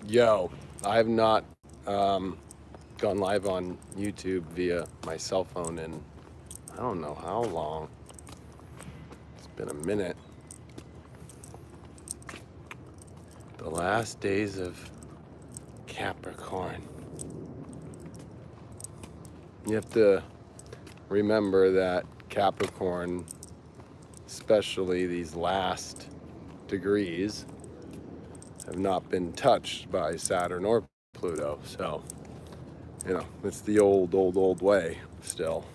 Yo, I have not gone live on YouTube via my cell phone in I don't know how long. It's been a minute. The last days of Capricorn. You have to remember that Capricorn, especially these last degrees, have not been touched by Saturn or Pluto. So, it's the old way still.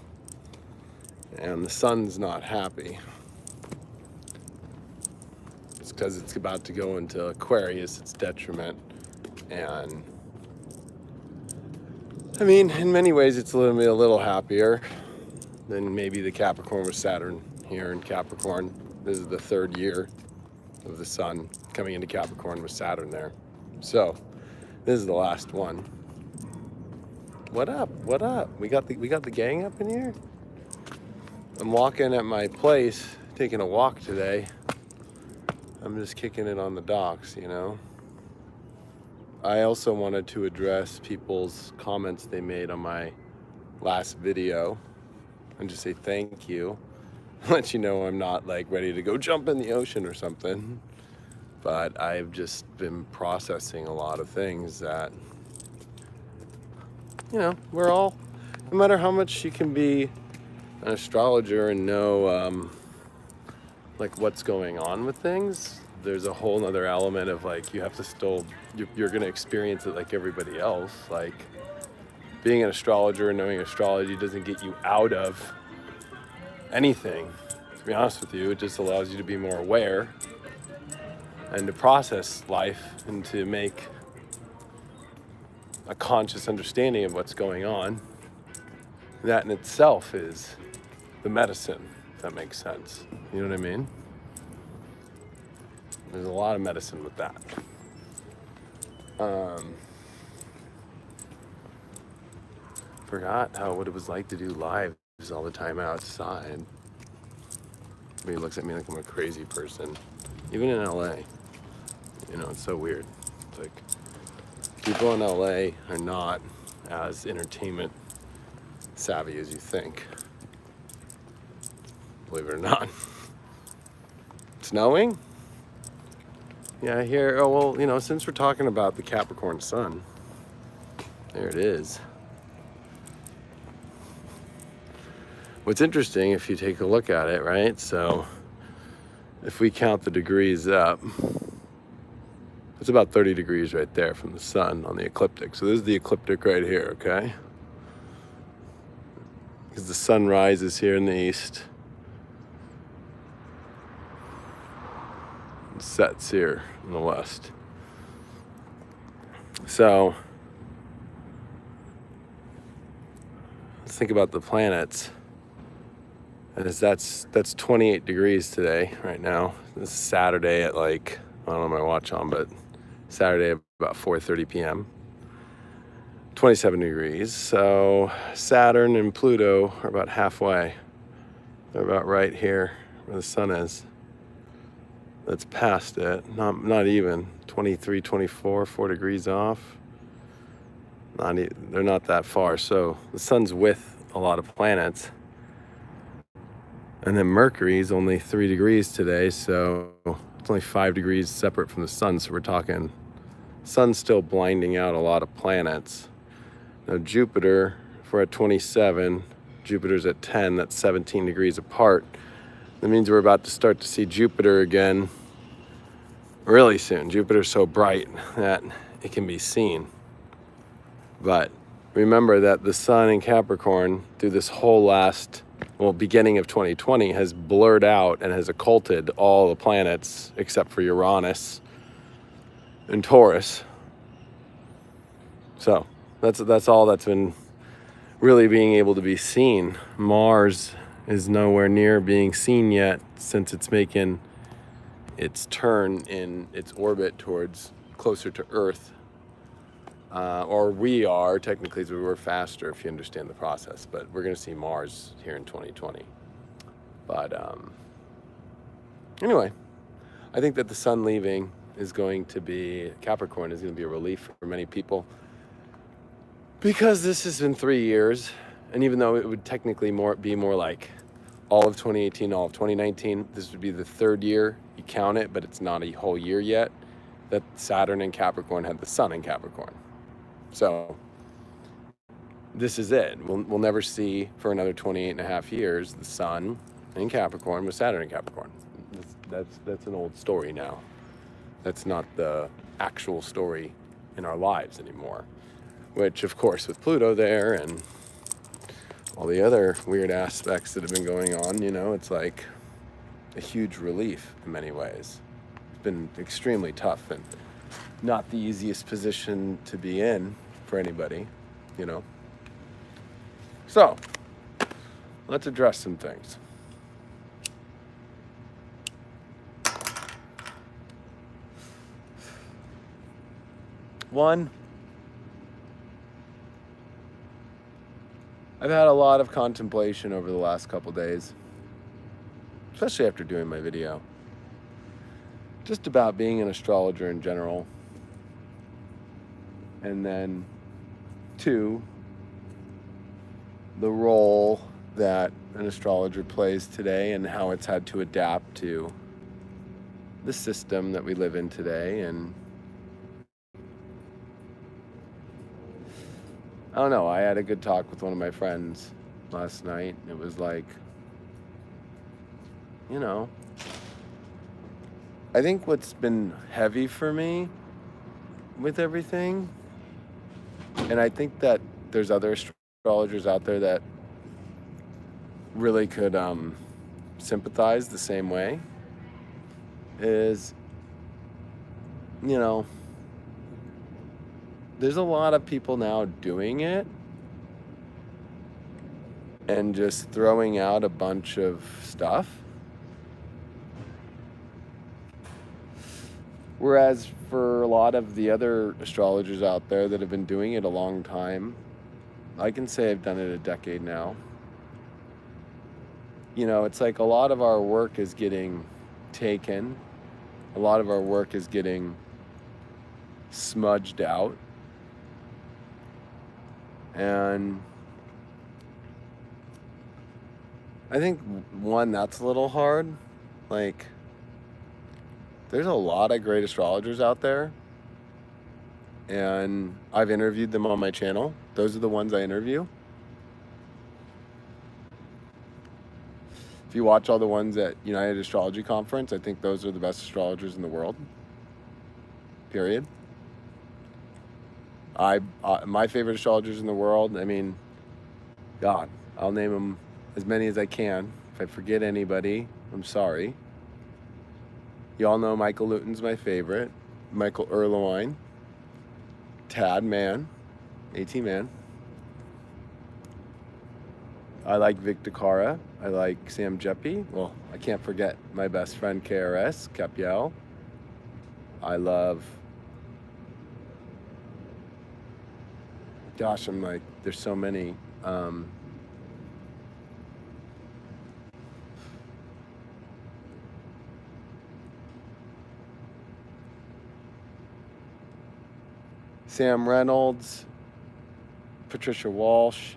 And the sun's not happy. It's because it's about to go into Aquarius, its detriment. And I mean, in many ways, it's a little happier than maybe the Capricorn with Saturn here in Capricorn. This is the third year of the sun coming into Capricorn with Saturn there. So this is the last one. What up? What up? We got the gang up in here. I'm walking at my place, taking a walk today. I'm just kicking it on the docks, I also wanted to address people's comments they made on my last video and just say thank you. Let you know I'm not like ready to go jump in the ocean or something. But I've just been processing a lot of things that, we're all, no matter how much you can be an astrologer and know like what's going on with things, there's a whole nother element of like you have to still, you're going to experience it like everybody else. Like being an astrologer and knowing astrology doesn't get you out of anything. To be honest with you, it just allows you to be more aware and to process life and to make a conscious understanding of what's going on. That in itself is the medicine, if that makes sense. You know what I mean? There's a lot of medicine with that. Forgot what it was like to do lives all the time outside. Everybody looks at me like I'm a crazy person. Even in LA. It's so weird. It's like people in LA are not as entertainment savvy as you think. Believe it or not. Snowing? Yeah, I hear, since we're talking about the Capricorn Sun, there it is. What's interesting, if you take a look at it, right? So, if we count the degrees up, it's about 30 degrees right there from the sun on the ecliptic. So this is the ecliptic right here, okay? Because the sun rises here in the east. And sets here in the west. So, let's think about the planets. And that's 28 degrees today, right now. This is Saturday at I don't know my watch on, but Saturday at about 4:30 p.m. 27 degrees. So Saturn and Pluto are about halfway. They're about right here where the sun is. That's past it. Not even. 23, 24, 4 degrees off. They're not that far. So the sun's with a lot of planets. And then Mercury is only 3 degrees today, so it's only 5 degrees separate from the sun. So we're talking, sun's still blinding out a lot of planets. Now Jupiter, if we're at 27, Jupiter's at 10, that's 17 degrees apart. That means we're about to start to see Jupiter again really soon. Jupiter's so bright that it can be seen. But remember that the sun in Capricorn through this whole beginning of 2020 has blurred out and has occulted all the planets except for Uranus and Taurus. So that's all that's been really being able to be seen. Mars is nowhere near being seen yet since it's making its turn in its orbit towards closer to Earth. Or we are, technically, so we're faster if you understand the process, but we're going to see Mars here in 2020. But anyway, I think that the sun leaving is going to be, Capricorn is going to be a relief for many people, because this has been 3 years, and even though it would technically be more like all of 2018, all of 2019, this would be the 3rd year. You count it, but it's not a whole year yet, that Saturn in Capricorn had the sun in Capricorn. So this is it. We'll never see for another 28 and a half years the sun in Capricorn with Saturn in Capricorn. That's an old story now. That's not the actual story in our lives anymore. Which, of course, with Pluto there and all the other weird aspects that have been going on, you know, it's like a huge relief in many ways. It's been extremely tough and not the easiest position to be in for anybody, you know. So, let's address some things. One, I've had a lot of contemplation over the last couple days, especially after doing my video, just about being an astrologer in general. And then 2, the role that an astrologer plays today and how it's had to adapt to the system that we live in today. And I don't know, I had a good talk with one of my friends last night. It was like, you know, I think what's been heavy for me with everything, and I think that there's other astrologers out there that really could sympathize the same way, is, you know, there's a lot of people now doing it and just throwing out a bunch of stuff. Whereas for a lot of the other astrologers out there that have been doing it a long time, I can say I've done it a decade now. You know, it's like a lot of our work is getting taken. A lot of our work is getting smudged out. And I think, one, that's a little hard. Like, there's a lot of great astrologers out there, and I've interviewed them on my channel. Those are the ones I interview. If you watch all the ones at United Astrology Conference, I think those are the best astrologers in the world. Period. My favorite astrologers in the world, I mean, God, I'll name them as many as I can. If I forget anybody, I'm sorry. Y'all know Michael Luton's my favorite. Michael Erlewine. Tad Man. AT Man. I like Vic DeCara. I like Sam Jeppy. Well, I can't forget my best friend KRS, Capiel. I love... Gosh, I'm like, there's so many. Sam Reynolds, Patricia Walsh.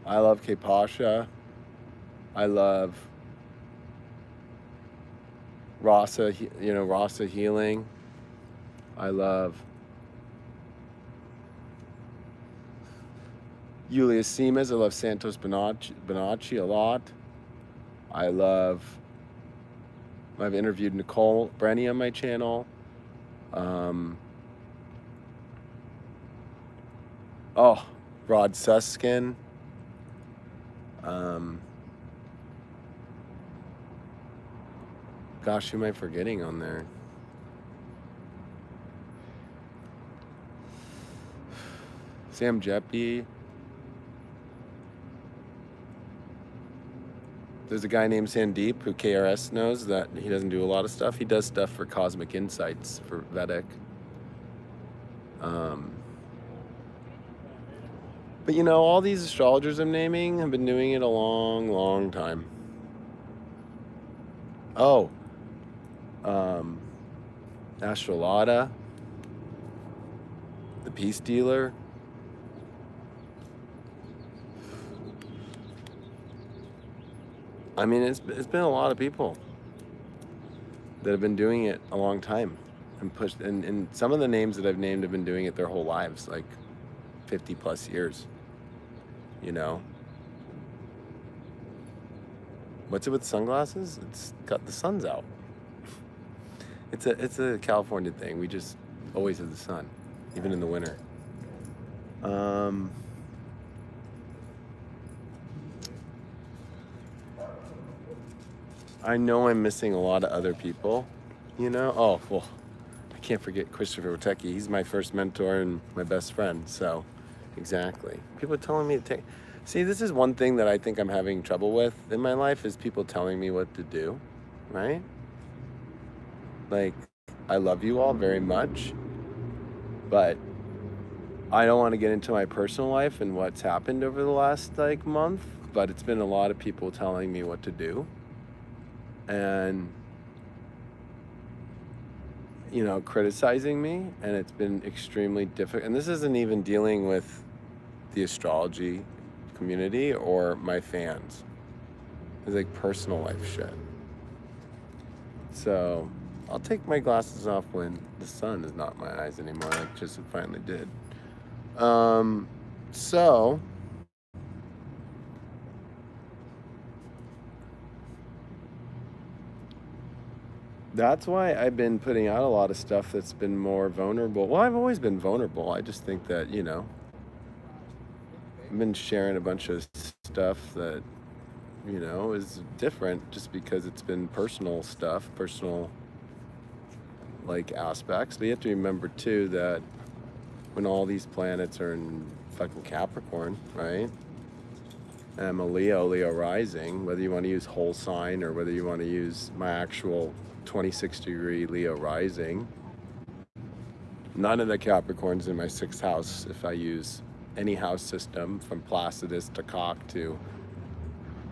I love K. Pasha. I love Rasa, Rasa Healing. I love Julia Simas. I love Santos Bonacci a lot. I've interviewed Nicole Brenny on my channel. Rod Suskin. Gosh, who am I forgetting on there? Sam Jeppy. There's a guy named Sandeep who KRS knows that he doesn't do a lot of stuff. He does stuff for Cosmic Insights for Vedic. But all these astrologers I'm naming have been doing it a long, long time. Astrolata, the Peace Dealer. I mean, it's been a lot of people that have been doing it a long time and pushed. And some of the names that I've named have been doing it their whole lives, like 50 plus years. You know, what's it with sunglasses? It's got the sun's out. It's a California thing. We just always have the sun, even in the winter. I know I'm missing a lot of other people, you know? Oh, well, I can't forget Christopher Witecki. He's my first mentor and my best friend, so exactly. People are telling me to take... See, this is one thing that I think I'm having trouble with in my life is people telling me what to do, right? Like, I love you all very much, but I don't want to get into my personal life and what's happened over the last, like, month, but it's been a lot of people telling me what to do. And, you know, criticizing me, and it's been extremely difficult. And this isn't even dealing with the astrology community or my fans. It's like personal life shit. So I'll take my glasses off when the sun is not in my eyes anymore, like just it finally did. So that's why I've been putting out a lot of stuff that's been more vulnerable. Well, I've always been vulnerable. I just think that, you know, I've been sharing a bunch of stuff that, you know, is different just because it's been personal stuff, personal, like, aspects. But you have to remember, too, that when all these planets are in fucking Capricorn, right? And I'm a Leo rising, whether you want to use whole sign or whether you want to use my actual 26-degree Leo rising. None of the Capricorns in my 6th house, if I use any house system from Placidus to Cock to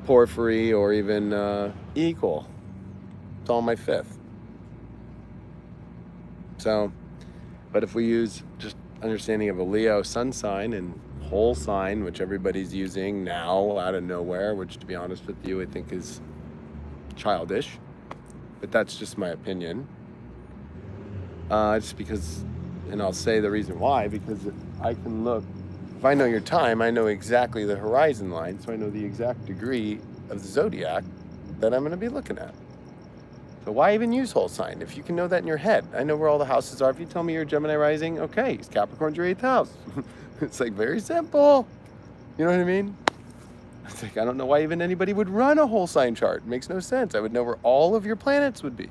Porphyry or even Equal. It's all my 5th. So, but if we use just understanding of a Leo sun sign and whole sign, which everybody's using now out of nowhere, which to be honest with you, I think is childish. But that's just my opinion. Just because, and I'll say the reason why, because I can look, if I know your time, I know exactly the horizon line, so I know the exact degree of the zodiac that I'm going to be looking at. So why even use whole sign if you can know that in your head? I know where all the houses are. If you tell me you're Gemini rising, okay, it's Capricorn's your 8th house. It's like very simple. You know what I mean? It's like, I don't know why even anybody would run a whole sign chart. It makes no sense. I would know where all of your planets would be.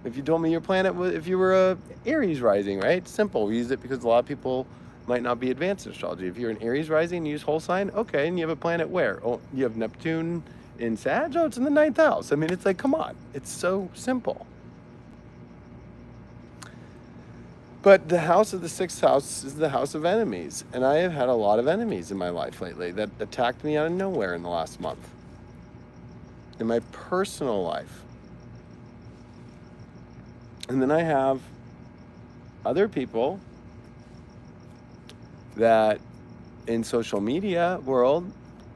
If you told me your planet was, if you were a Aries rising, right? Simple. We use it because a lot of people might not be advanced in astrology. If you're an Aries rising and you use whole sign, okay, and you have a planet where? Oh, you have Neptune in Sag? Oh, it's in the 9th house. I mean, it's like, come on. It's so simple. But the house of the 6th house is the house of enemies. And I have had a lot of enemies in my life lately that attacked me out of nowhere in the last month. In my personal life. And then I have other people that in social media world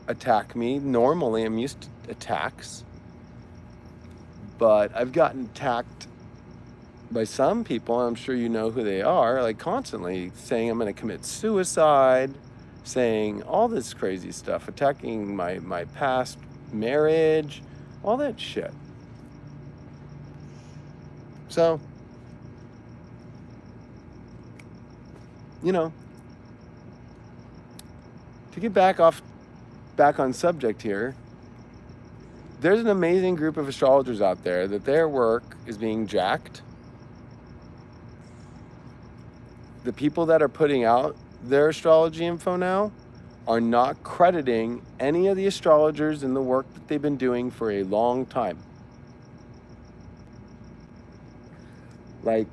attack me. Normally, I'm used to attacks. But I've gotten attacked by some people, and I'm sure you know who they are, like constantly saying I'm going to commit suicide, saying all this crazy stuff, attacking my past marriage, all that shit. So, you know, to get back on subject here, there's an amazing group of astrologers out there that their work is being jacked. The people that are putting out their astrology info now are not crediting any of the astrologers in the work that they've been doing for a long time. Like,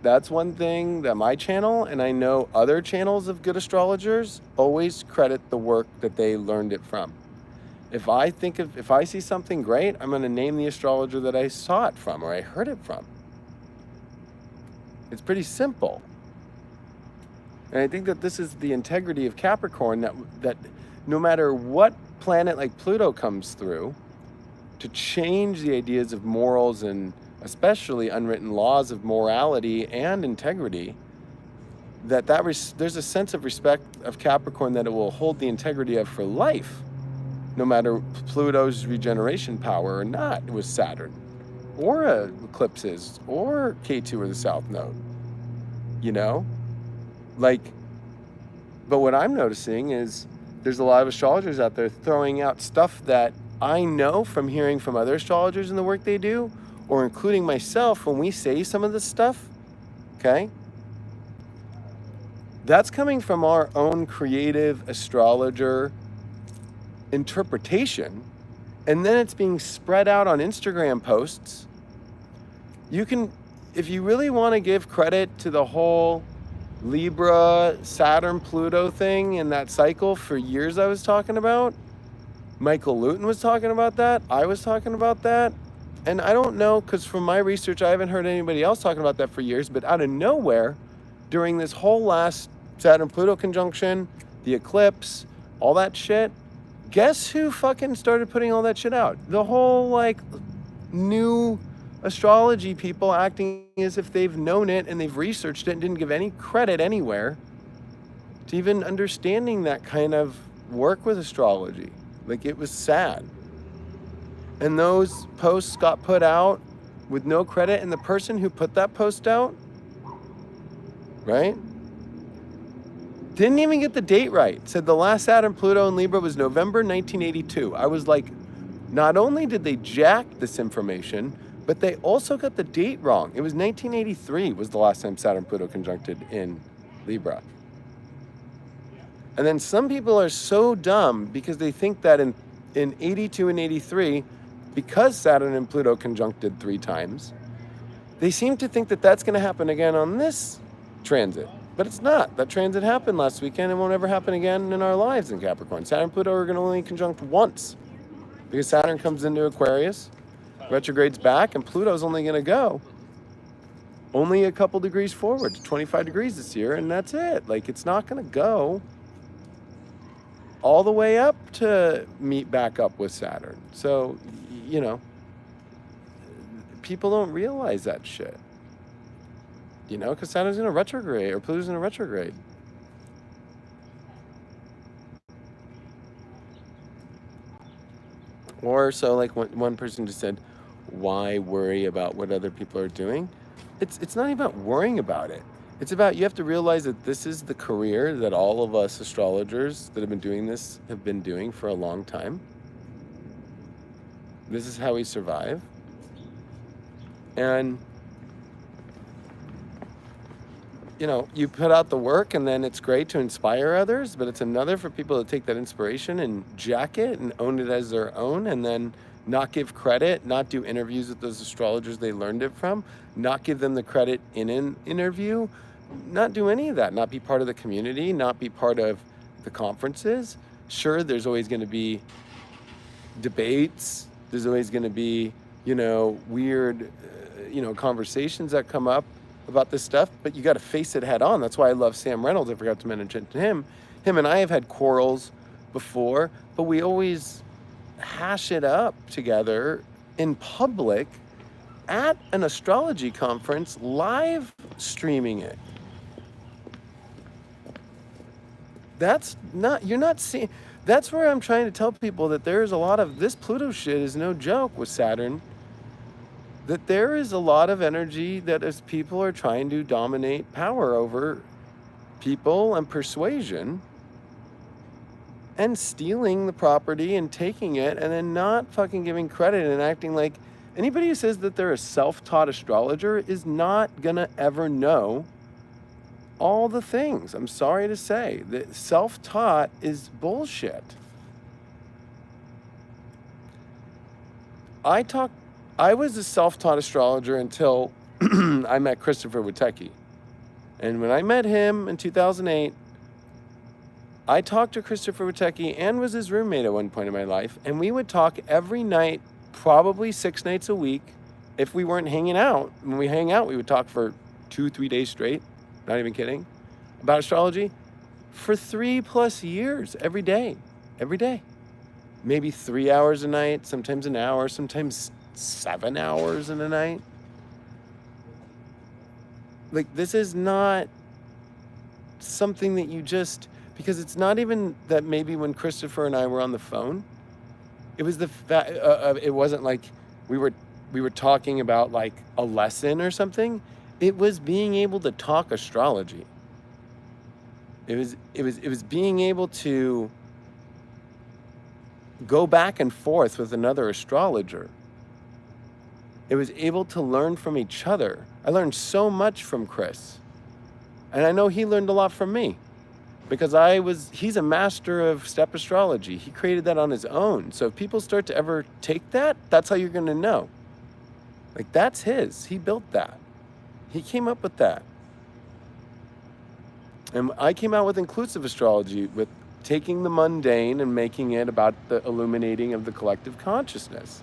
that's one thing that my channel, and I know other channels of good astrologers, always credit the work that they learned it from. If I see something great, I'm going to name the astrologer that I saw it from or I heard it from. It's pretty simple. And I think that this is the integrity of Capricorn, that no matter what planet like Pluto comes through to change the ideas of morals and especially unwritten laws of morality and integrity, there's a sense of respect of Capricorn that it will hold the integrity of for life, no matter Pluto's regeneration power or not. It was Saturn, or eclipses, or K2 or the South Node, you know? Like, but what I'm noticing is there's a lot of astrologers out there throwing out stuff that I know from hearing from other astrologers and the work they do, or including myself when we say some of this stuff, okay? That's coming from our own creative astrologer interpretation, and then it's being spread out on Instagram posts. You can, if you really want to give credit to the whole Libra, Saturn, Pluto thing and that cycle for years I was talking about, Michael Luton was talking about that, I was talking about that, and I don't know, because from my research I haven't heard anybody else talking about that for years, but out of nowhere, during this whole last Saturn-Pluto conjunction, the eclipse, all that shit, guess who fucking started putting all that shit out? The whole, like, new astrology people acting as if they've known it and they've researched it and didn't give any credit anywhere to even understanding that kind of work with astrology. Like, it was sad. And those posts got put out with no credit, and the person who put that post out, right, didn't even get the date right. Said the last Saturn, Pluto, and Libra was November 1982. I was like, not only did they jack this information, but they also got the date wrong. It was 1983 was the last time Saturn, Pluto conjuncted in Libra. And then some people are so dumb because they think that in 82 and 83, because Saturn and Pluto conjuncted 3 times, they seem to think that that's going to happen again on this transit. But it's not. That transit happened last weekend and won't ever happen again in our lives in Capricorn. Saturn and Pluto are going to only conjunct once, because Saturn comes into Aquarius, retrogrades back, and Pluto's only going to go only a couple degrees forward to 25 degrees this year, and that's it. Like, it's not going to go all the way up to meet back up with Saturn. So, you know, people don't realize that shit. You know, because Saturn's in a retrograde, or Pluto's in a retrograde. Or so, like, one person just said, why worry about what other people are doing? It's not even about worrying about it. It's about, you have to realize that this is the career that all of us astrologers that have been doing this have been doing for a long time. This is how we survive. And, you know, you put out the work, and then it's great to inspire others, but it's another for people to take that inspiration and jack it and own it as their own, and then not give credit, not do interviews with those astrologers they learned it from, not give them the credit in an interview, not do any of that, not be part of the community, not be part of the conferences. Sure, there's always going to be debates, there's always going to be, you know, weird, conversations that come up about this stuff, but you got to face it head on. That's why I love Sam Reynolds. I forgot to mention him. Him and I have had quarrels before, but we always hash it up together in public at an astrology conference, live streaming it. That's not, you're not seeing, that's where I'm trying to tell people that there's a lot of, this Pluto shit is no joke with Saturn, that there is a lot of energy that as people are trying to dominate power over people and persuasion and stealing the property and taking it and then not fucking giving credit and acting like anybody who says that they're a self-taught astrologer is not gonna ever know all the things. I'm sorry to say that self-taught is bullshit. I was a self-taught astrologer until I met Christopher Witecki. And when I met him in 2008, I talked to Christopher Witecki and was his roommate at one point in my life. And we would talk every night, probably 6 nights a week, if we weren't hanging out. When we hang out, we would talk for 2-3 days straight, not even kidding, about astrology for 3+ years, every day, maybe 3 hours a night, sometimes an hour, sometimes 7 hours in a night. Like, this is not something that you just, because it's not even that maybe when Christopher and I were on the phone, it was the fact, it wasn't like we were talking about like a lesson or something. It was being able to talk astrology. It was being able to go back and forth with another astrologer. It was able to learn from each other. I learned so much from Chris. And I know he learned a lot from me, because he's a master of step astrology. He created that on his own. So if people start to ever take that, that's how you're going to know. Like, that's his. He built that. He came up with that. And I came out with inclusive astrology, with taking the mundane and making it about the illuminating of the collective consciousness.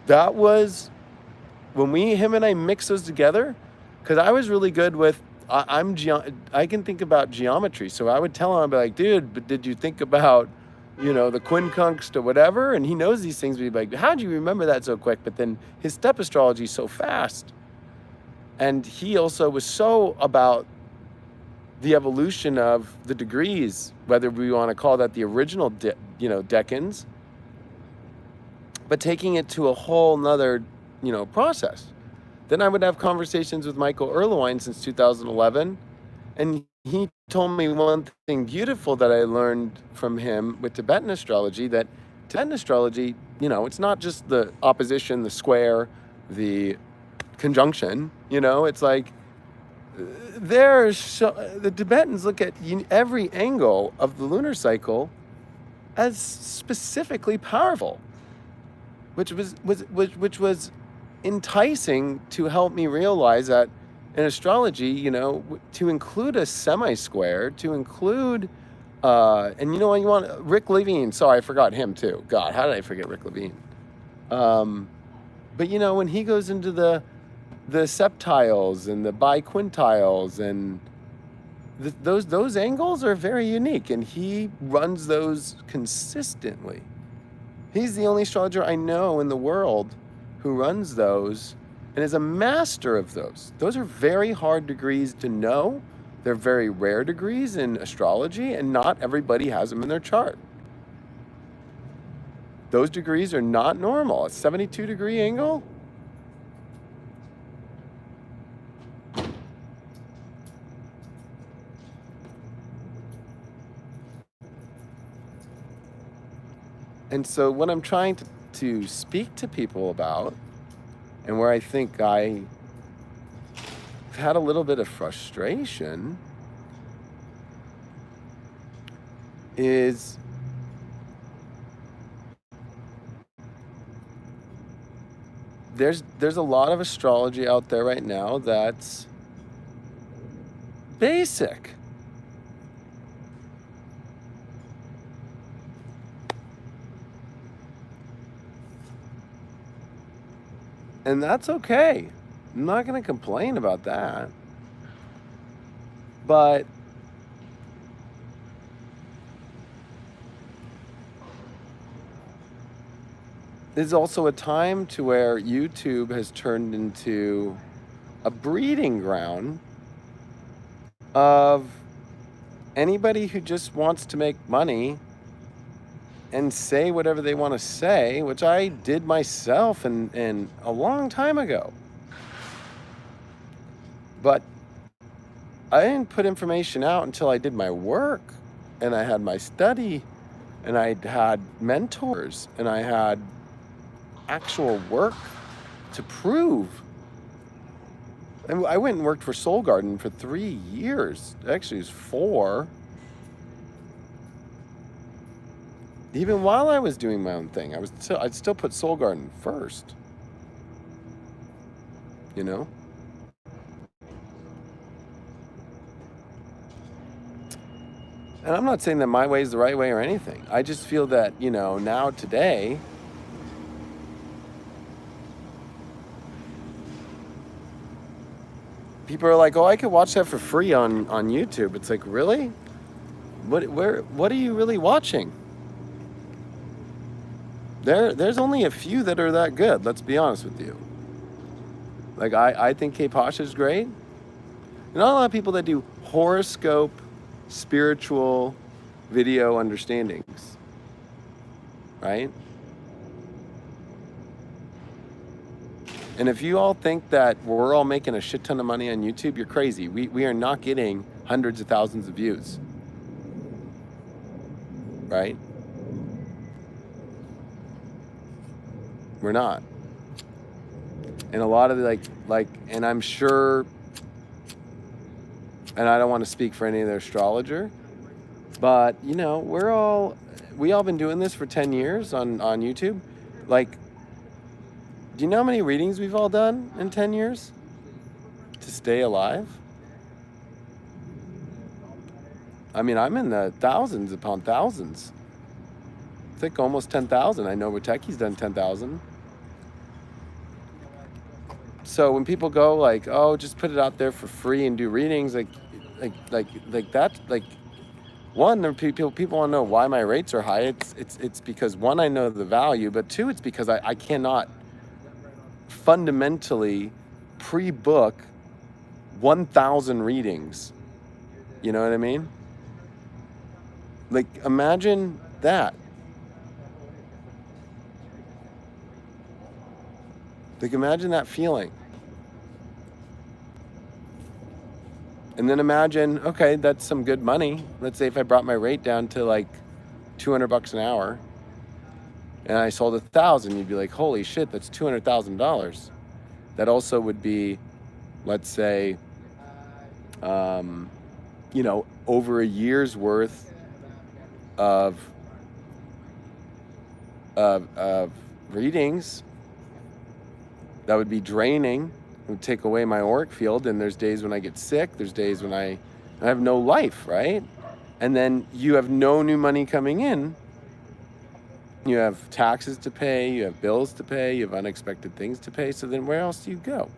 That was when him and I mixed those together, because I was really good with, I can think about geometry. So I would tell him, I'd be like, dude, but did you think about, the quincunx to whatever? And he knows these things, but he'd be like, how'd you remember that so quick? But then his step astrology is so fast. And he also was so about the evolution of the degrees, whether we want to call that the original, decans, but taking it to a whole nother, process. Then I would have conversations with Michael Erlewine since 2011, and he told me one thing beautiful that I learned from him with Tibetan astrology, that Tibetan astrology, it's not just the opposition, the square, the conjunction, it's like, the Tibetans look at every angle of the lunar cycle as specifically powerful, which was enticing to help me realize that in astrology, to include a semi-square, to include, and you want Rick Levine. Sorry, I forgot him too. God, how did I forget Rick Levine? But when he goes into the septiles and the biquintiles, and those angles are very unique, and he runs those consistently. He's the only astrologer I know in the world who runs those and is a master of those. Those are very hard degrees to know. They're very rare degrees in astrology, and not everybody has them in their chart. Those degrees are not normal. A 72-degree angle? And so what I'm trying to speak to people about, and where I think I've had a little bit of frustration, is there's a lot of astrology out there right now that's basic. And that's okay. I'm not going to complain about that. But there's also a time to where YouTube has turned into a breeding ground of anybody who just wants to make money and say whatever they want to say, which I did myself and a long time ago. But I didn't put information out until I did my work, and I had my study, and I had mentors, and I had actual work to prove. And I went and worked for Soul Garden for 3 years. Actually, it was 4. Even while I was doing my own thing, I'd still put Soul Garden first. And I'm not saying that my way is the right way or anything. I just feel that, now today, People are like, oh, I could watch that for free on YouTube. It's like, really? What are you really watching? There's only a few that are that good, let's be honest with you. Like, I think Kate Pasha is great. Not a lot of people that do horoscope, spiritual video understandings, right? And if you all think that we're all making a shit ton of money on YouTube, you're crazy. We are not getting hundreds of thousands of views, right? We're not. And a lot of and I'm sure, and I don't want to speak for any other astrologer, but you know, we all been doing this for 10 years on YouTube. Like, do you know how many readings we've all done in 10 years to stay alive? I mean, I'm in the thousands upon thousands. I think almost 10,000. I know Rateki's done 10,000. So when people go like, oh, just put it out there for free and do readings, like that, like, one, people want to know why my rates are high. It's because, one, I know the value, but two, it's because I cannot fundamentally pre-book 1,000 readings. You know what I mean? Like, imagine that. Like, imagine that feeling. And then imagine, okay, that's some good money. Let's say if I brought my rate down to like $200 an hour and I sold 1,000, you'd be like, holy shit, that's $200,000. That also would be, let's say, you know, over a year's worth of readings. That would be draining. It would take away my auric field, and there's days when I get sick, there's days when I have no life, right? And then you have no new money coming in. You have taxes to pay, you have bills to pay, you have unexpected things to pay, so then where else do you go?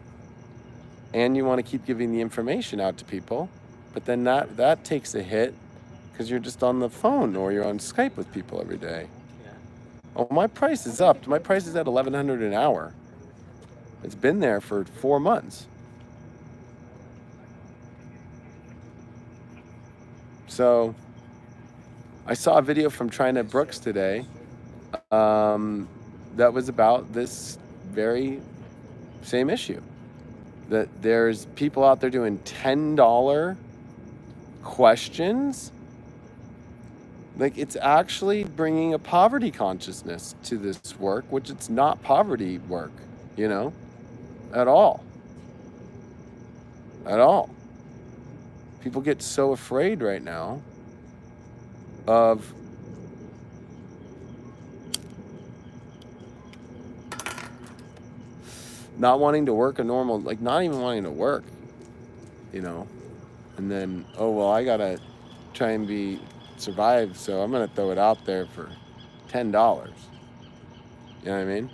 And you want to keep giving the information out to people, but then that takes a hit because you're just on the phone or you're on Skype with people every day. Yeah. Oh, my price is up. My price is at $1,100 an hour. It's been there for 4 months. So I saw a video from Trina Brooks today that was about this very same issue. That there's people out there doing $10 questions. Like, it's actually bringing a poverty consciousness to this work, which it's not poverty work, you know? At all. At all. People get so afraid right now of not wanting to work a normal, like not even wanting to work, you know? And then, oh, well, I gotta try and survive, so I'm gonna throw it out there for $10. You know what I mean?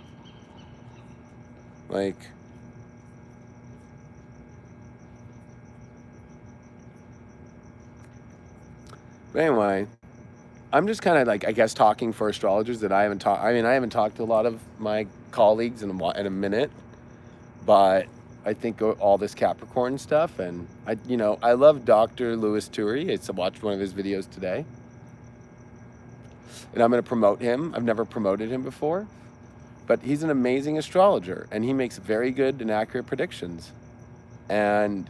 Like, but anyway, I'm just kind of like, I guess, talking for astrologers that I haven't talked. I mean, I haven't talked to a lot of my colleagues in a minute, but I think all this Capricorn stuff, and I love Dr. Louis Turi. I watched one of his videos today, and I'm going to promote him. I've never promoted him before, but he's an amazing astrologer, and he makes very good and accurate predictions. And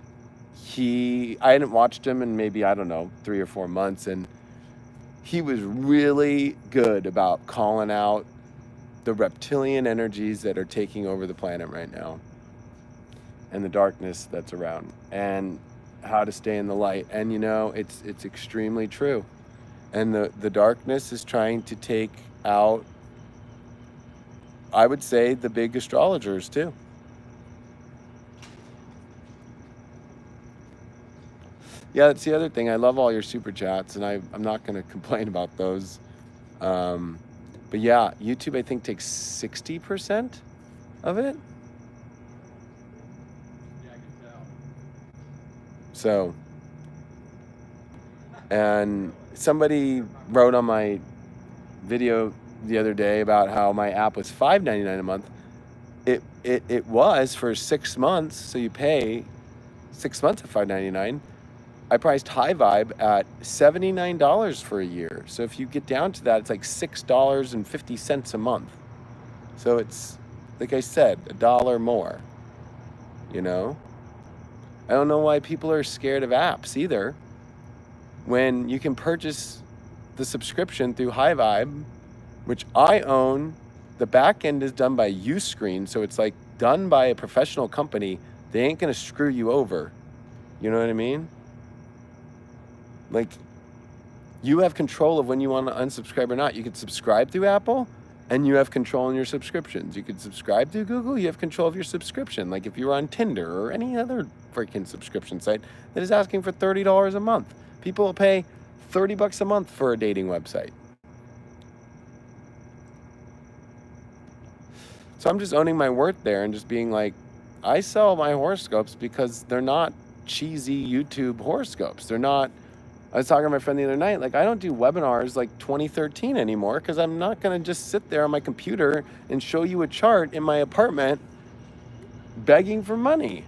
I hadn't watched him in maybe, I don't know, 3 or 4 months, and he was really good about calling out the reptilian energies that are taking over the planet right now, and the darkness that's around, and how to stay in the light. And it's extremely true. And the darkness is trying to take out, I would say, the big astrologers too. Yeah, that's the other thing. I love all your super chats, and I'm not going to complain about those. But yeah, YouTube, I think, takes 60% of it. So, and somebody wrote on my video the other day about how my app was $5.99 a month. It was for 6 months, so you pay 6 months at $5.99. I priced High Vibe at $79 for a year. So if you get down to that, it's like $6.50 a month. So it's, like I said, $1 more, you know? I don't know why people are scared of apps either, when you can purchase the subscription through High Vibe, which I own. The back end is done by Uscreen, so it's like done by a professional company. They ain't gonna screw you over. You know what I mean? Like, you have control of when you want to unsubscribe or not. You could subscribe through Apple, and you have control in your subscriptions. You could subscribe through Google, you have control of your subscription. Like if you're on Tinder or any other freaking subscription site that is asking for $30 a month. People will pay $30 a month for a dating website. So I'm just owning my worth there and just being like, I sell my horoscopes because they're not cheesy YouTube horoscopes. They're not, I was talking to my friend the other night, like I don't do webinars like 2013 anymore because I'm not going to just sit there on my computer and show you a chart in my apartment begging for money.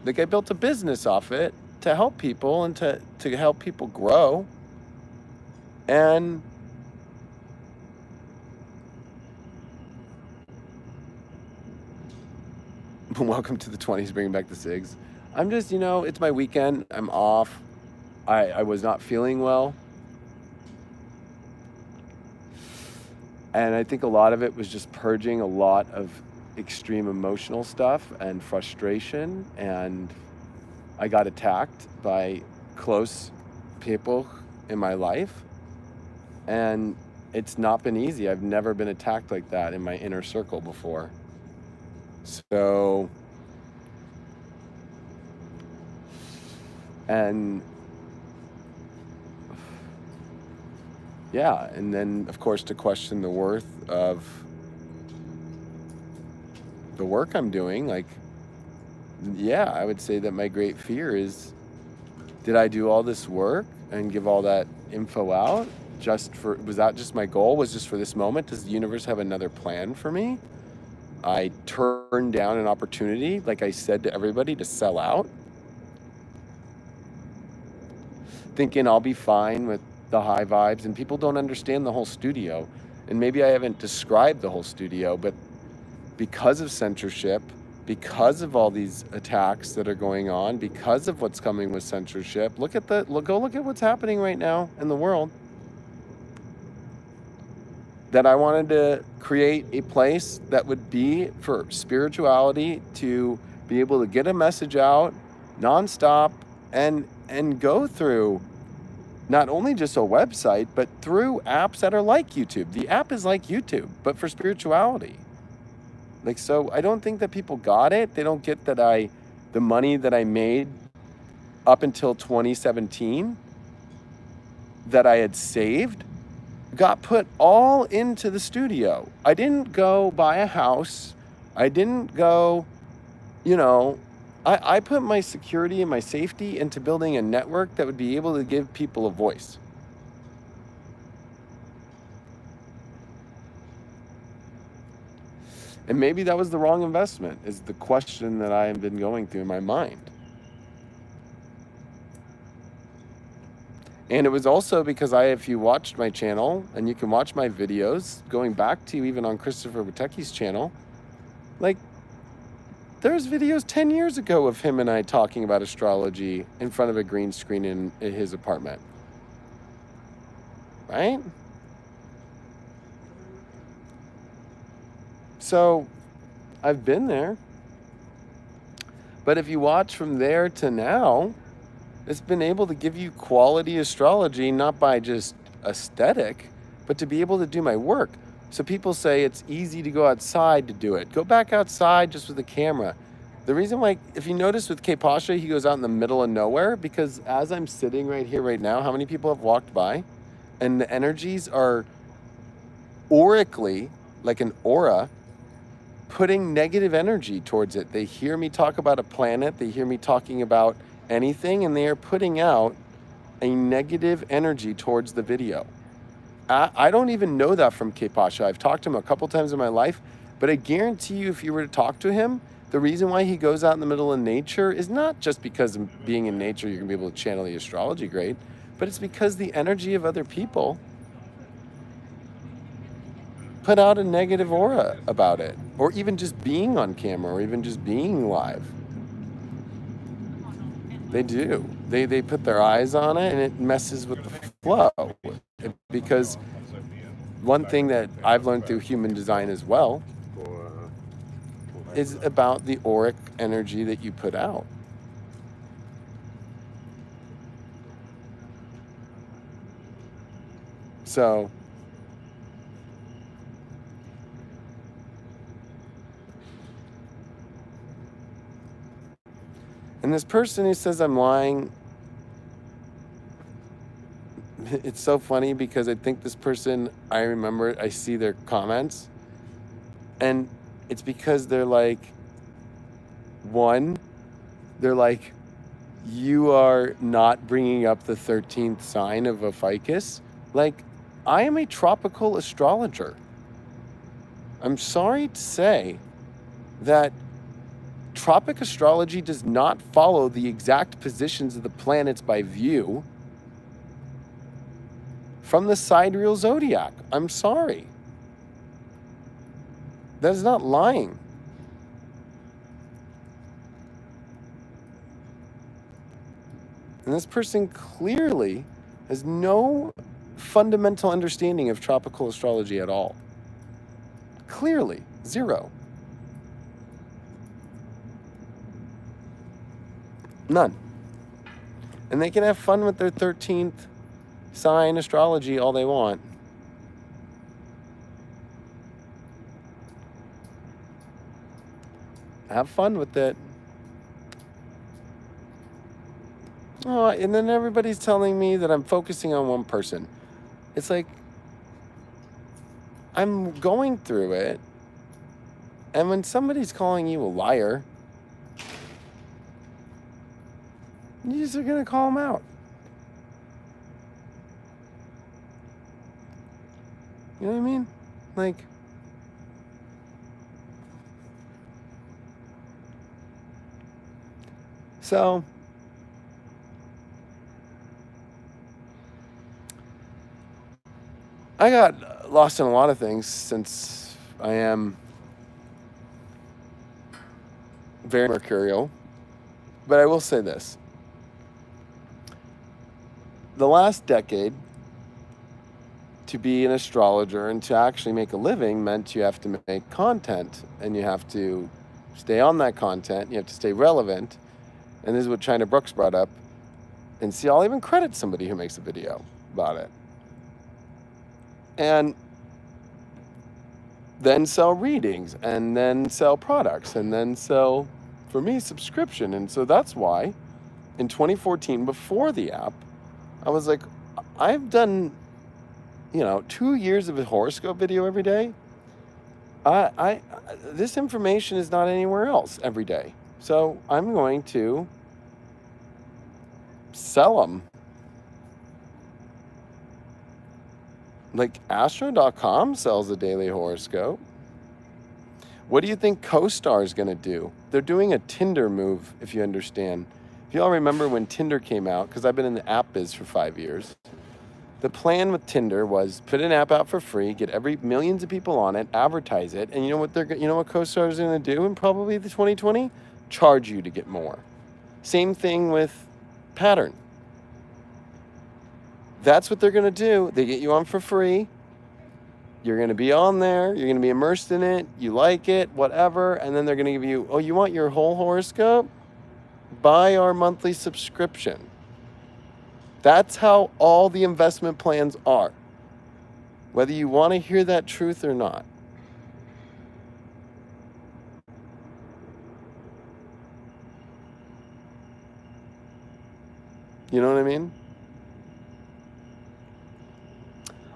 Like I built a business off it to help people and to help people grow. And welcome to the 20s, bringing back the SIGs. I'm just, it's my weekend. I'm off. I was not feeling well. And I think a lot of it was just purging a lot of extreme emotional stuff and frustration. And I got attacked by close people in my life. And it's not been easy. I've never been attacked like that in my inner circle before. So, and yeah, and then of course to question the worth of the work I'm doing, like, yeah, I would say that my great fear is, did I do all this work and give all that info out was that just my goal, was just for this moment? Does the universe have another plan for me? I turned down an opportunity, like I said to everybody, to sell out, thinking I'll be fine with the high vibes, and people don't understand the whole studio. And maybe I haven't described the whole studio, but because of censorship, because of all these attacks that are going on, because of what's coming with censorship, go look at what's happening right now in the world. That I wanted to create a place that would be for spirituality, to be able to get a message out nonstop and go through not only just a website, but through apps that are like YouTube. The app is like YouTube, but for spirituality. Like, so I don't think that people got it. They don't get that the money that I made up until 2017 that I had saved got put all into the studio. I didn't go buy a house. I didn't go, I put my security and my safety into building a network that would be able to give people a voice. And maybe that was the wrong investment, is the question that I have been going through in my mind. And it was also because if you watched my channel, and you can watch my videos, going back to even on Christopher Witecki's channel, like, there's videos 10 years ago of him and I talking about astrology in front of a green screen in his apartment. Right? So, I've been there. But if you watch from there to now, it's been able to give you quality astrology, not by just aesthetic, but to be able to do my work. So people say it's easy to go outside to do it. Go back outside just with a camera. The reason why, if you notice with K. Pasha, he goes out in the middle of nowhere, because as I'm sitting right here right now, how many people have walked by? And the energies are aurically, like an aura, putting negative energy towards it. They hear me talk about a planet. They hear me talking about anything, and they are putting out a negative energy towards the video. I don't even know that from K Pasha. I've talked to him a couple times in my life, but I guarantee you, if you were to talk to him, the reason why he goes out in the middle of nature is not just because of being in nature, you're going to be able to channel the astrology great, but it's because the energy of other people put out a negative aura about it, or even just being on camera, or even just being live. They do. They put their eyes on it, and it messes with the flow. Because one thing that I've learned through human design as well is about the auric energy that you put out. So and this person who says I'm lying, it's so funny because I think this person, I remember, I see their comments, and it's because they're like, one, they're like, you are not bringing up the 13th sign of a ficus. Like, I am a tropical astrologer. I'm sorry to say that tropic astrology does not follow the exact positions of the planets by view from the sidereal zodiac. I'm sorry. That is not lying. And this person clearly has no fundamental understanding of tropical astrology at all. Clearly, zero. None. And they can have fun with their 13th sign astrology all they want. Have fun with it. Oh, and then everybody's telling me that I'm focusing on one person. It's like, I'm going through it, and when somebody's calling you a liar, you just are going to call them out. You know what I mean? Like, so I got lost in a lot of things since I am very mercurial, but I will say this. The last decade, to be an astrologer and to actually make a living meant you have to make content, and you have to stay on that content, you have to stay relevant, and this is what China Brooks brought up, and see, I'll even credit somebody who makes a video about it. And then sell readings, and then sell products, and then sell, for me, subscription. And so that's why in 2014, before the app, I was like, I've done, 2 years of a horoscope video every day. This information is not anywhere else every day. So I'm going to sell them. Like Astro.com sells a daily horoscope. What do you think CoStar is going to do? They're doing a Tinder move, if you understand. If you all remember when Tinder came out, because I've been in the app biz for 5 years, the plan with Tinder was put an app out for free, get millions of people on it, advertise it, and you know what CoStar is going to do in probably the 2020? Charge you to get more. Same thing with Pattern. That's what they're going to do. They get you on for free. You're going to be on there. You're going to be immersed in it. You like it, whatever. And then they're going to give you, oh, you want your whole horoscope? Buy our monthly subscription. That's how all the investment plans are. Whether you want to hear that truth or not. You know what I mean?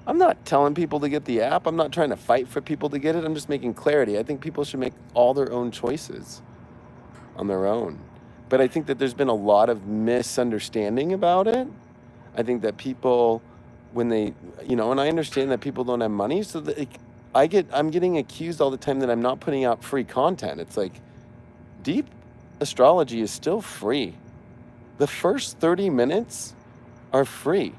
I'm not telling people to get the app. I'm not trying to fight for people to get it. I'm just making clarity. I think people should make all their own choices on their own. But I think that there's been a lot of misunderstanding about it. I think that people, when they, and I understand that people don't have money, so that I'm getting accused all the time that I'm not putting out free content. It's like, deep astrology is still free. The first 30 minutes are free.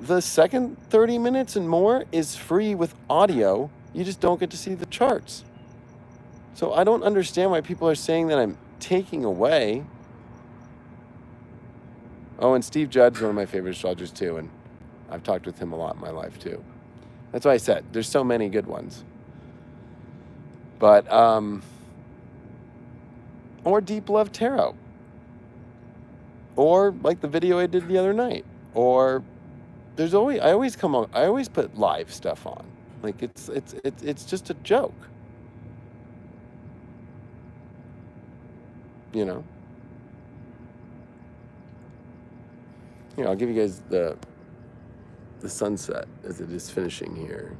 The second 30 minutes and more is free with audio. You just don't get to see the charts. So I don't understand why people are saying that I'm taking away. Oh, and Steve Judd's one of my favorite astrologers too, and I've talked with him a lot in my life too. That's why I said there's so many good ones. But or Deep Love Tarot, or like the video I did the other night, or I always put live stuff on. Like it's just a joke. Here, I'll give you guys the sunset as it is finishing here.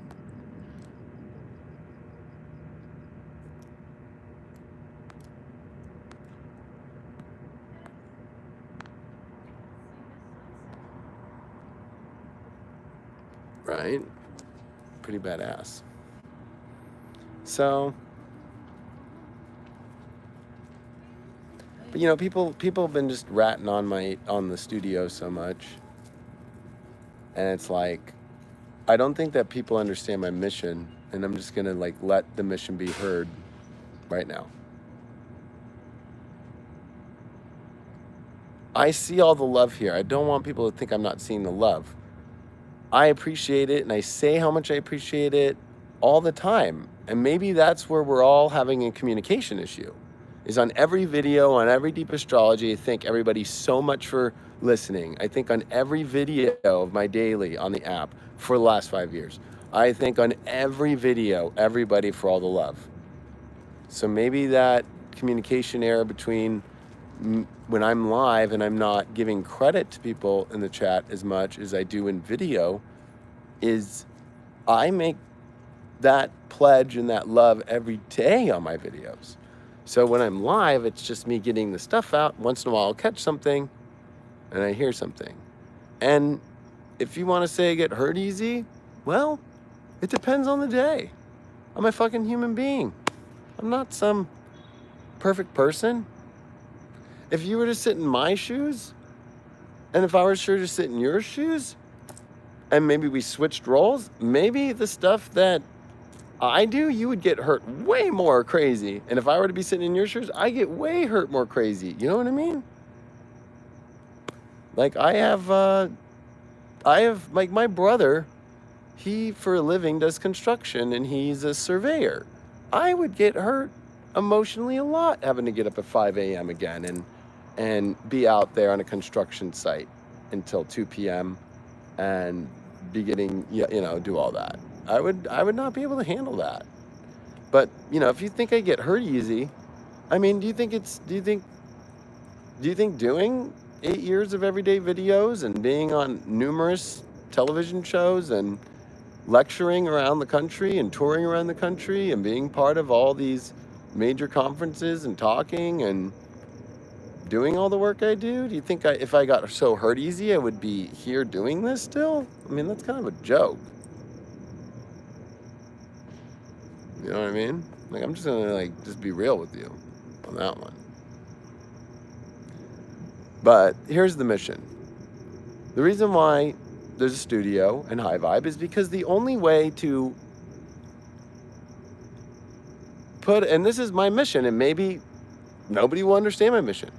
Right? Pretty badass. So, but people have been just ratting on the studio so much. And it's like, I don't think that people understand my mission, and I'm just gonna let the mission be heard right now. I see all the love here. I don't want people to think I'm not seeing the love. I appreciate it, and I say how much I appreciate it all the time. And maybe that's where we're all having a communication issue, is on every video, on every deep astrology. I thank everybody so much for listening. I think on every video of my daily on the app for the last 5 years. I think on every video, everybody for all the love. So maybe that communication error between when I'm live and I'm not giving credit to people in the chat as much as I do in video is I make that pledge and that love every day on my videos. So when I'm live, it's just me getting the stuff out. Once in a while, I'll catch something and I hear something. And if you want to say I get hurt easy, well, it depends on the day. I'm a fucking human being. I'm not some perfect person. If you were to sit in my shoes, and if I were sure to sit in your shoes, and maybe we switched roles, maybe the stuff that I do, you would get hurt way more crazy. And if I were to be sitting in your shoes, I get way hurt more crazy. You know what I mean? Like I have like my brother, he for a living does construction and he's a surveyor. I would get hurt emotionally a lot having to get up at 5 a.m. again and be out there on a construction site until 2 p.m. and be getting, do all that. I would not be able to handle that. But, if you think I get hurt easy, I mean, do you think doing 8 years of everyday videos and being on numerous television shows and lecturing around the country and touring around the country and being part of all these major conferences and talking and doing all the work I do you think if I got so hurt easy, I would be here doing this still? I mean, that's kind of a joke. You know what I mean? Like, I'm just gonna just be real with you on that one. But here's the mission. The reason why there's a studio and High Vibe is because the only way to and this is my mission, and maybe nobody will understand my mission,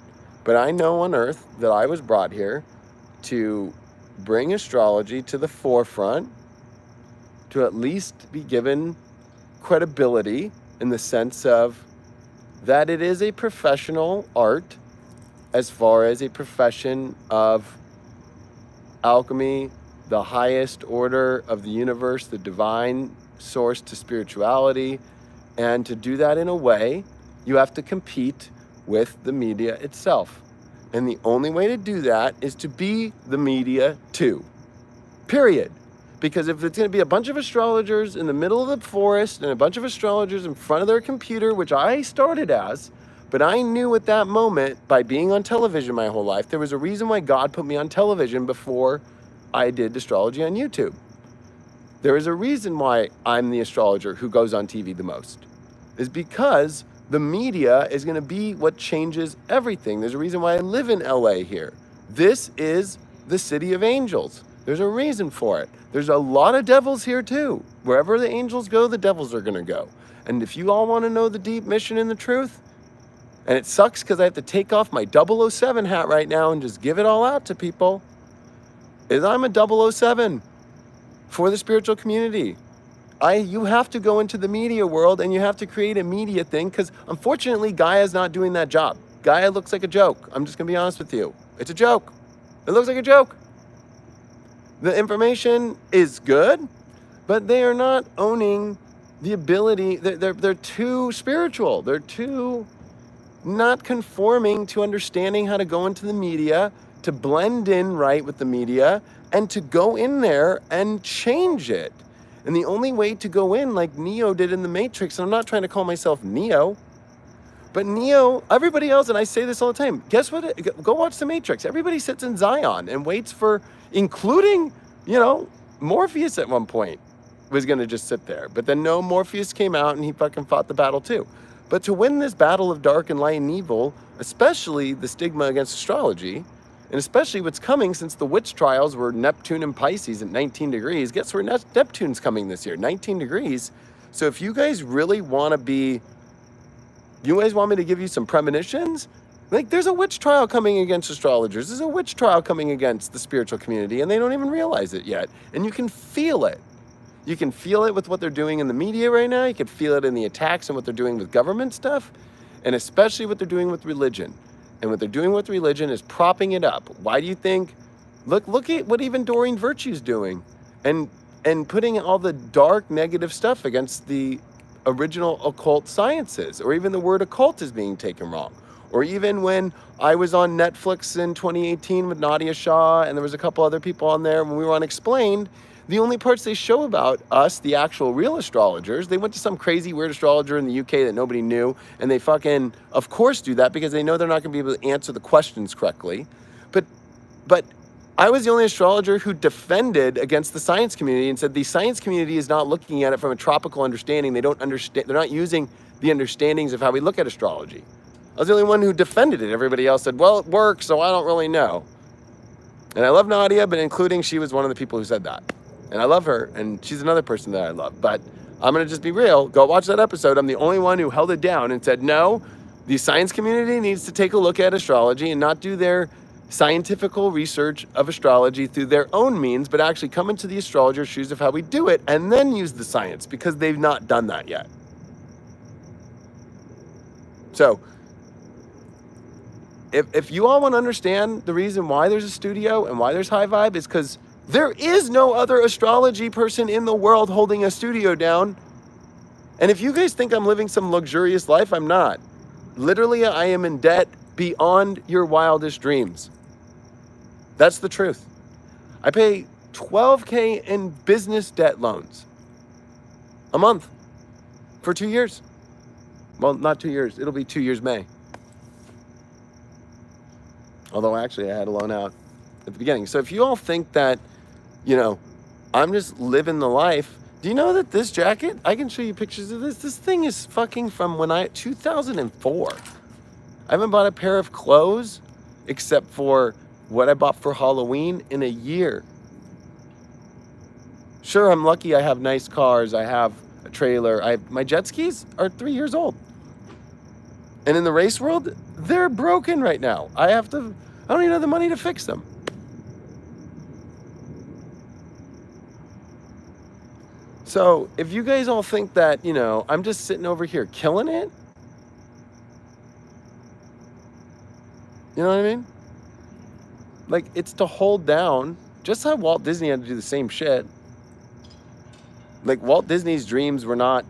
but I know on Earth that I was brought here to bring astrology to the forefront, to at least be given credibility in the sense of that it is a professional art as far as a profession of alchemy, the highest order of the universe, the divine source to spirituality. And to do that in a way, you have to compete with the media itself. And the only way to do that is to be the media too. Period. Because if it's going to be a bunch of astrologers in the middle of the forest and a bunch of astrologers in front of their computer, which I started as, But I knew at that moment, by being on television my whole life, there was a reason why God put me on television before I did astrology on YouTube. There is a reason why I'm the astrologer who goes on TV the most. Is because the media is going to be what changes everything. There's a reason why I live in LA here. This is the city of angels. There's a reason for it. There's a lot of devils here too. Wherever the angels go, the devils are going to go. And if you all want to know the deep mission and the truth, and it sucks because I have to take off my 007 hat right now and just give it all out to people, is I'm a 007 for the spiritual community. You have to go into the media world and you have to create a media thing, because unfortunately Gaia's not doing that job. Gaia looks like a joke. I'm just going to be honest with you. It's a joke. It looks like a joke. The information is good, but they are not owning the ability. They're too spiritual. They're too not conforming to understanding how to go into the media, to blend in right with the media, and to go in there and change it. And the only way to go in, like Neo did in the Matrix, and I'm not trying to call myself Neo, but Neo, everybody else, and I say this all the time, guess what? Go watch the Matrix. Everybody sits in Zion and waits for, including, Morpheus at one point was going to just sit there. But then no, Morpheus came out and he fucking fought the battle too. But to win this battle of dark and light and evil, especially the stigma against astrology, and especially what's coming, since the witch trials were Neptune and Pisces at 19 degrees, guess where Neptune's coming this year? 19 degrees. So if you guys really want to be, you guys want me to give you some premonitions? Like, there's a witch trial coming against astrologers. There's a witch trial coming against the spiritual community, and they don't even realize it yet. And you can feel it. You can feel it with what they're doing in the media right now. You can feel it in the attacks and what they're doing with government stuff, and especially what they're doing with religion. And what they're doing with religion is propping it up. Why do you think? Look at what even Doreen Virtue's doing, and putting all the dark, negative stuff against the original occult sciences, or even the word occult is being taken wrong. Or even when I was on Netflix in 2018 with Nadia Shah, and there was a couple other people on there when we were on Explained, the only parts they show about us, the actual real astrologers, they went to some crazy weird astrologer in the UK that nobody knew, and they fucking, of course, do that because they know they're not going to be able to answer the questions correctly. But I was the only astrologer who defended against the science community and said the science community is not looking at it from a tropical understanding. They don't understand. They're not using the understandings of how we look at astrology. I was the only one who defended it. Everybody else said, well, it works, so I don't really know. And I love Nadia, but including she was one of the people who said that. And I love her, and she's another person that I love. But I'm going to just be real. Go watch that episode. I'm the only one who held it down and said, no, the science community needs to take a look at astrology and not do their scientifical research of astrology through their own means, but actually come into the astrologer's shoes of how we do it and then use the science, because they've not done that yet. So if you all want to understand the reason why there's a studio and why there's High Vibe, is because there is no other astrology person in the world holding a studio down. And if you guys think I'm living some luxurious life, I'm not. Literally, I am in debt beyond your wildest dreams. That's the truth. I pay $12,000 in business debt loans a month for 2 years. Well, not 2 years. It'll be 2 years May. Although actually I had a loan out at the beginning. So if you all think that, I'm just living the life. Do you know that this jacket, I can show you pictures of this. This thing is fucking from 2004. I haven't bought a pair of clothes except for what I bought for Halloween in a year. Sure, I'm lucky I have nice cars. I have a trailer. My jet skis are 3 years old. And in the race world, they're broken right now. I don't even have the money to fix them. So if you guys all think that, I'm just sitting over here killing it, you know what I mean? Like, it's to hold down, just how Walt Disney had to do the same shit. Like, Walt Disney's dreams were not,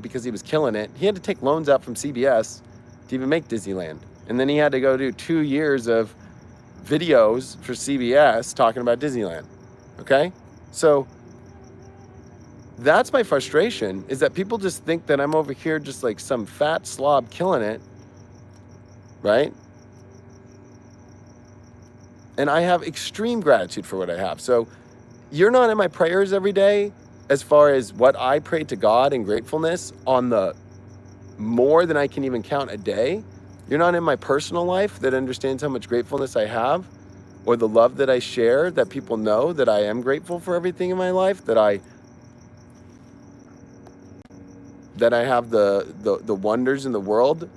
because he was killing it. He had to take loans out from CBS to even make Disneyland. And then he had to go do 2 years of videos for CBS talking about Disneyland. Okay? So that's my frustration, is that people just think that I'm over here just like some fat slob killing it. right? And I have extreme gratitude for what I have. So you're not in my prayers every day as far as what I pray to God and gratefulness on the more than I can even count a day. You're not in my personal life that understands how much gratefulness I have, or the love that I share, that people know that I am grateful for everything in my life, that I have the wonders in the world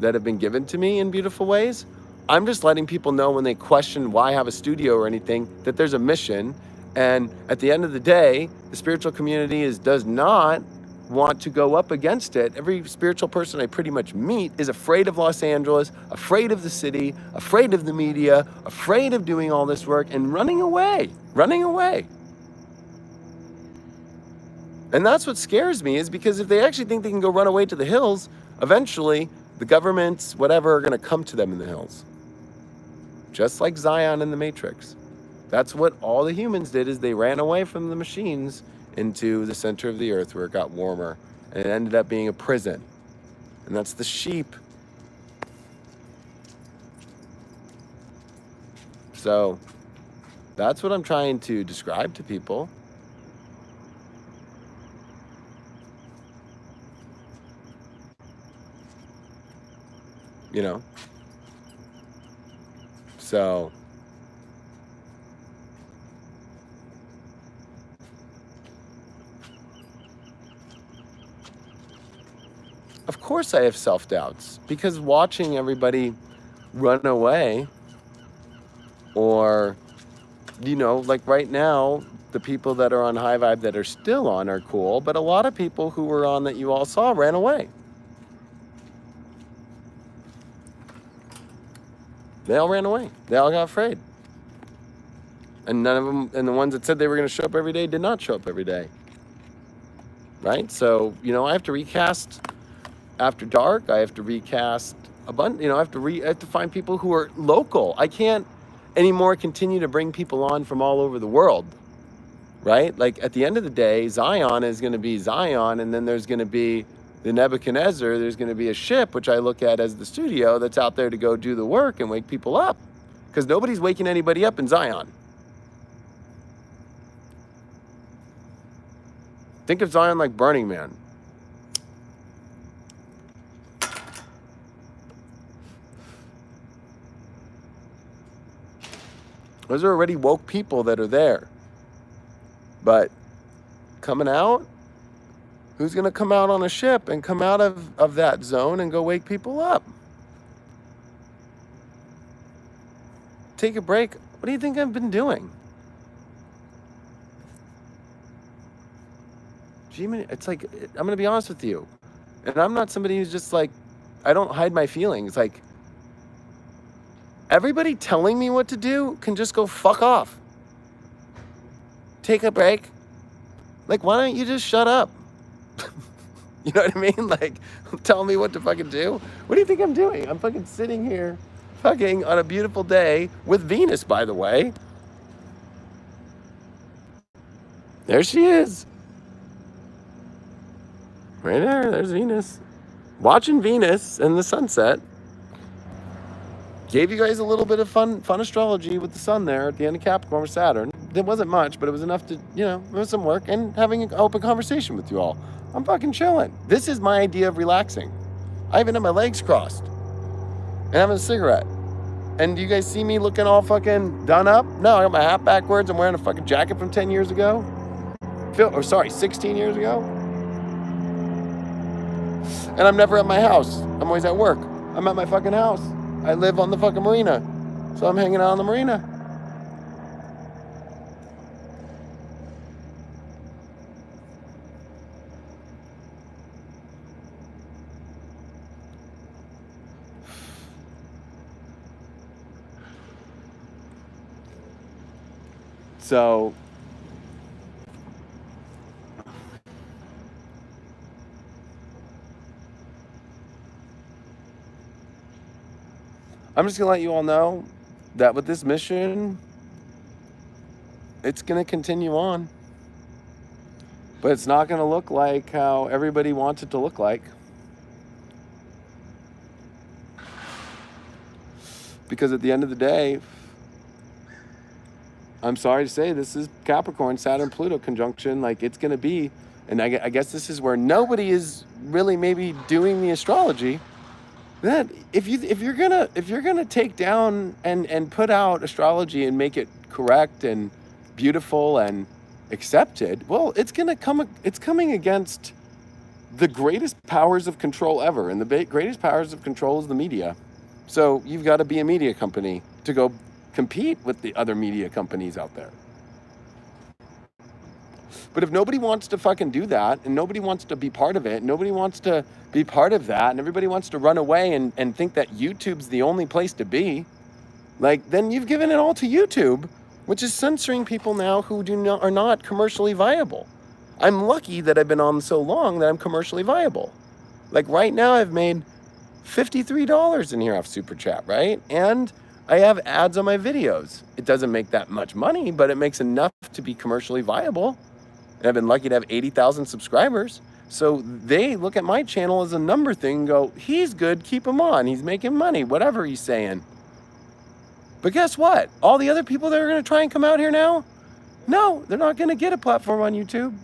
that have been given to me in beautiful ways. I'm just letting people know when they question why I have a studio or anything, that there's a mission. And at the end of the day, the spiritual community does not want to go up against it. Every spiritual person I pretty much meet is afraid of Los Angeles, afraid of the city, afraid of the media, afraid of doing all this work and running away. And that's what scares me, is because if they actually think they can go run away to the hills, eventually the governments, whatever, are going to come to them in the hills. Just like Zion in the Matrix. That's what all the humans did, is they ran away from the machines into the center of the earth where it got warmer, and it ended up being a prison. And that's the sheep. So that's what I'm trying to describe to people. You know? So of course I have self-doubts, because watching everybody run away, or, you know, like right now, the people that are on high vibe that are still on are cool, but a lot of people who were on that you all saw ran away. They all ran away. They all got afraid. And none of them, and the ones that said they were going to show up every day did not show up every day. Right? So, you know, I have to recast After Dark. I have to recast I have to find people who are local. I can't anymore continue to bring people on from all over the world. Right? Like at the end of the day, Zion is going to be Zion, and then there's going to be the Nebuchadnezzar. There's going to be a ship, which I look at as the studio, that's out there to go do the work and wake people up. Because nobody's waking anybody up in Zion. Think of Zion like Burning Man. Those are already woke people that are there. But coming out, who's going to come out on a ship and come out of that zone and go wake people up? Take a break. What do you think I've been doing? It's like, I'm going to be honest with you. And I'm not somebody who's just like, I don't hide my feelings. Like, everybody telling me what to do can just go fuck off. Take a break. Like, why don't you just shut up? You know what I mean? Like, tell me what to fucking do. What do you think I'm doing? I'm fucking sitting here fucking on a beautiful day with Venus, by the way. There she is. Right there, there's Venus. Watching Venus and the sunset. Gave you guys a little bit of fun astrology with the sun there at the end of Capricorn with Saturn. It wasn't much, but it was enough to, you know, it was some work, and having an open conversation with you all. I'm fucking chilling. This is my idea of relaxing. I even have my legs crossed and having a cigarette. And do you guys see me looking all fucking done up? No, I got my hat backwards. I'm wearing a fucking jacket from 10 years ago. 16 years ago. And I'm never at my house. I'm always at work. I'm at my fucking house. I live on the fucking marina. So I'm hanging out on the marina. So I'm just going to let you all know that with this mission, it's going to continue on. But it's not going to look like how everybody wants it to look like. Because at the end of the day, I'm sorry to say, this is Capricorn, Saturn, Pluto conjunction. Like, it's going to be, and I guess this is where nobody is really maybe doing the astrology. That if you're gonna take down and put out astrology and make it correct and beautiful and accepted, well, it's coming against the greatest powers of control ever, and the greatest powers of control is the media. So you've got to be a media company to go compete with the other media companies out there. But if nobody wants to fucking do that, and nobody wants to be part of it, nobody wants to be part of that, and everybody wants to run away and think that YouTube's the only place to be, like, then you've given it all to YouTube, which is censoring people now who are not commercially viable. I'm lucky that I've been on so long that I'm commercially viable. Like, right now I've made $53 in here off Super Chat, right? And I have ads on my videos. It doesn't make that much money, but it makes enough to be commercially viable. And I've been lucky to have 80,000 subscribers. So they look at my channel as a number thing and go, he's good, keep him on. He's making money, whatever he's saying. But guess what? All the other people that are going to try and come out here now, no, they're not going to get a platform on YouTube.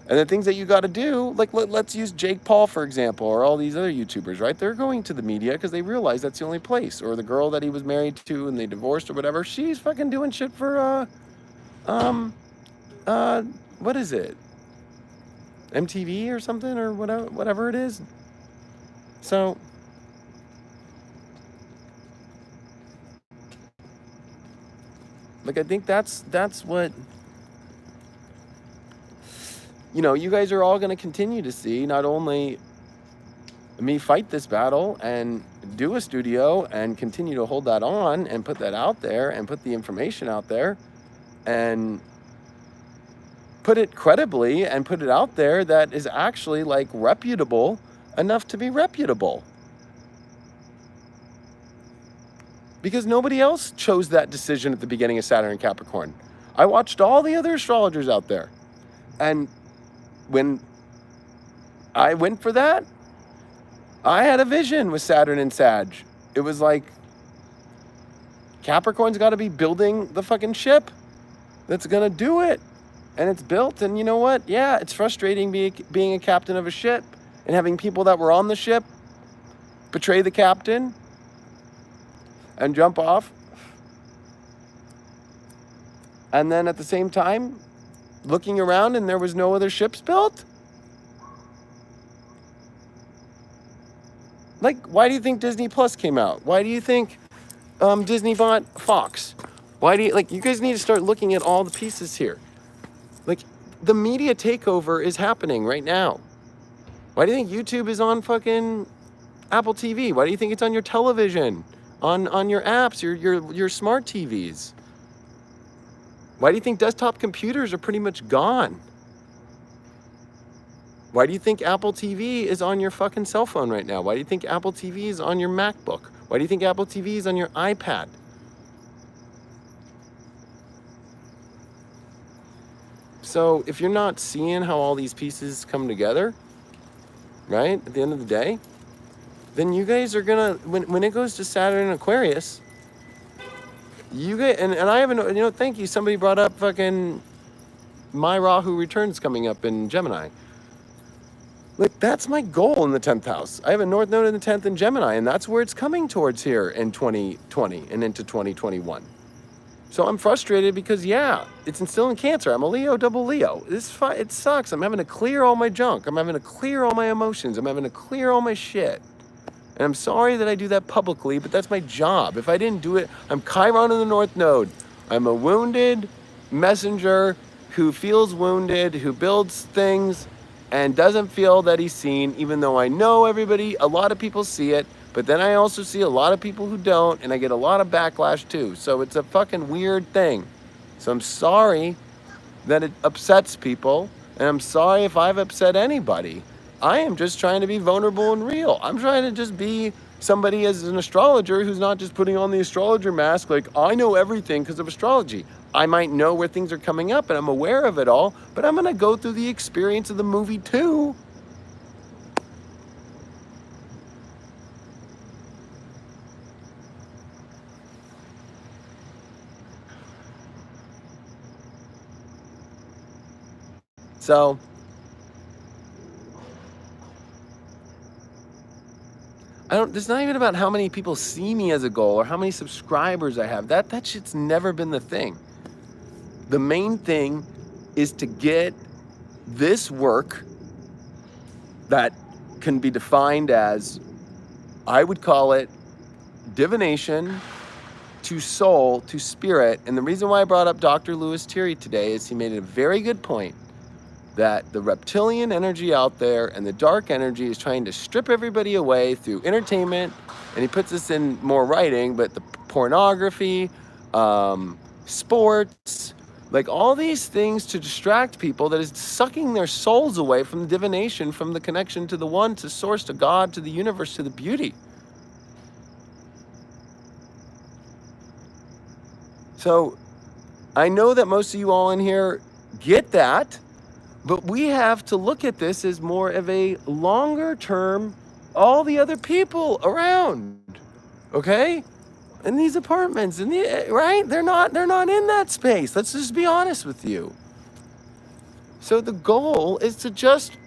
And the things that you got to do, like let's use Jake Paul, for example, or all these other YouTubers, right? They're going to the media because they realize that's the only place. Or the girl that he was married to and they divorced or whatever, she's fucking doing shit for, what is it? MTV or something, or whatever it is. So, like, I think that's what, you know, you guys are all going to continue to see, not only me fight this battle and do a studio and continue to hold that on and put that out there and put the information out there and put it credibly and put it out there that is actually, like, reputable enough to be reputable. Because nobody else chose that decision at the beginning of Saturn and Capricorn. I watched all the other astrologers out there, and when I went for that, I had a vision with Saturn and Sag. It was like, Capricorn's got to be building the fucking ship that's going to do it. And it's built, and you know what? Yeah, it's frustrating being a captain of a ship and having people that were on the ship betray the captain and jump off. And then at the same time, looking around and there was no other ships built? Like, why do you think Disney Plus came out? Why do you think Disney bought Fox? Why do you, like, you guys need to start looking at all the pieces here. Like, the media takeover is happening right now. Why do you think YouTube is on fucking Apple TV? Why do you think it's on your television, on your apps, your smart TVs? Why do you think desktop computers are pretty much gone? Why do you think Apple TV is on your fucking cell phone right now? Why do you think Apple TV is on your MacBook? Why do you think Apple TV is on your iPad? So if you're not seeing how all these pieces come together, right, at the end of the day, then you guys are gonna, when it goes to Saturn and Aquarius, you guys, and I haven't, you know, thank you, somebody brought up fucking my Rahu returns coming up in Gemini. Like, that's my goal in the 10th house. I have a North Node in the 10th in Gemini, and that's where it's coming towards here in 2020 and into 2021. So I'm frustrated because, yeah, it's still in Cancer. I'm a Leo, double Leo. It sucks. I'm having to clear all my junk. I'm having to clear all my emotions. I'm having to clear all my shit. And I'm sorry that I do that publicly, but that's my job. If I didn't do it, I'm Chiron in the North Node. I'm a wounded messenger who feels wounded, who builds things and doesn't feel that he's seen, even though I know a lot of people see it, but then I also see a lot of people who don't, and I get a lot of backlash too. So it's a fucking weird thing. So I'm sorry that it upsets people, and I'm sorry if I've upset anybody. I am just trying to be vulnerable and real. I'm trying to just be somebody as an astrologer who's not just putting on the astrologer mask like, I know everything because of astrology. I might know where things are coming up and I'm aware of it all, but I'm going to go through the experience of the movie too. So it's not even about how many people see me as a goal or how many subscribers I have. That shit's never been the thing. The main thing is to get this work that can be defined as, I would call it divination to soul, to spirit. And the reason why I brought up Dr. Louis Thierry today is he made a very good point that the reptilian energy out there and the dark energy is trying to strip everybody away through entertainment. And he puts this in more writing, but the pornography, sports, like all these things to distract people, that is sucking their souls away from the divination, from the connection to the one, to source, to God, to the universe, to the beauty. So I know that most of you all in here get that, but we have to look at this as more of a longer term, all the other people around, okay? In these apartments, right? They're not in that space. Let's just be honest with you. So the goal is to just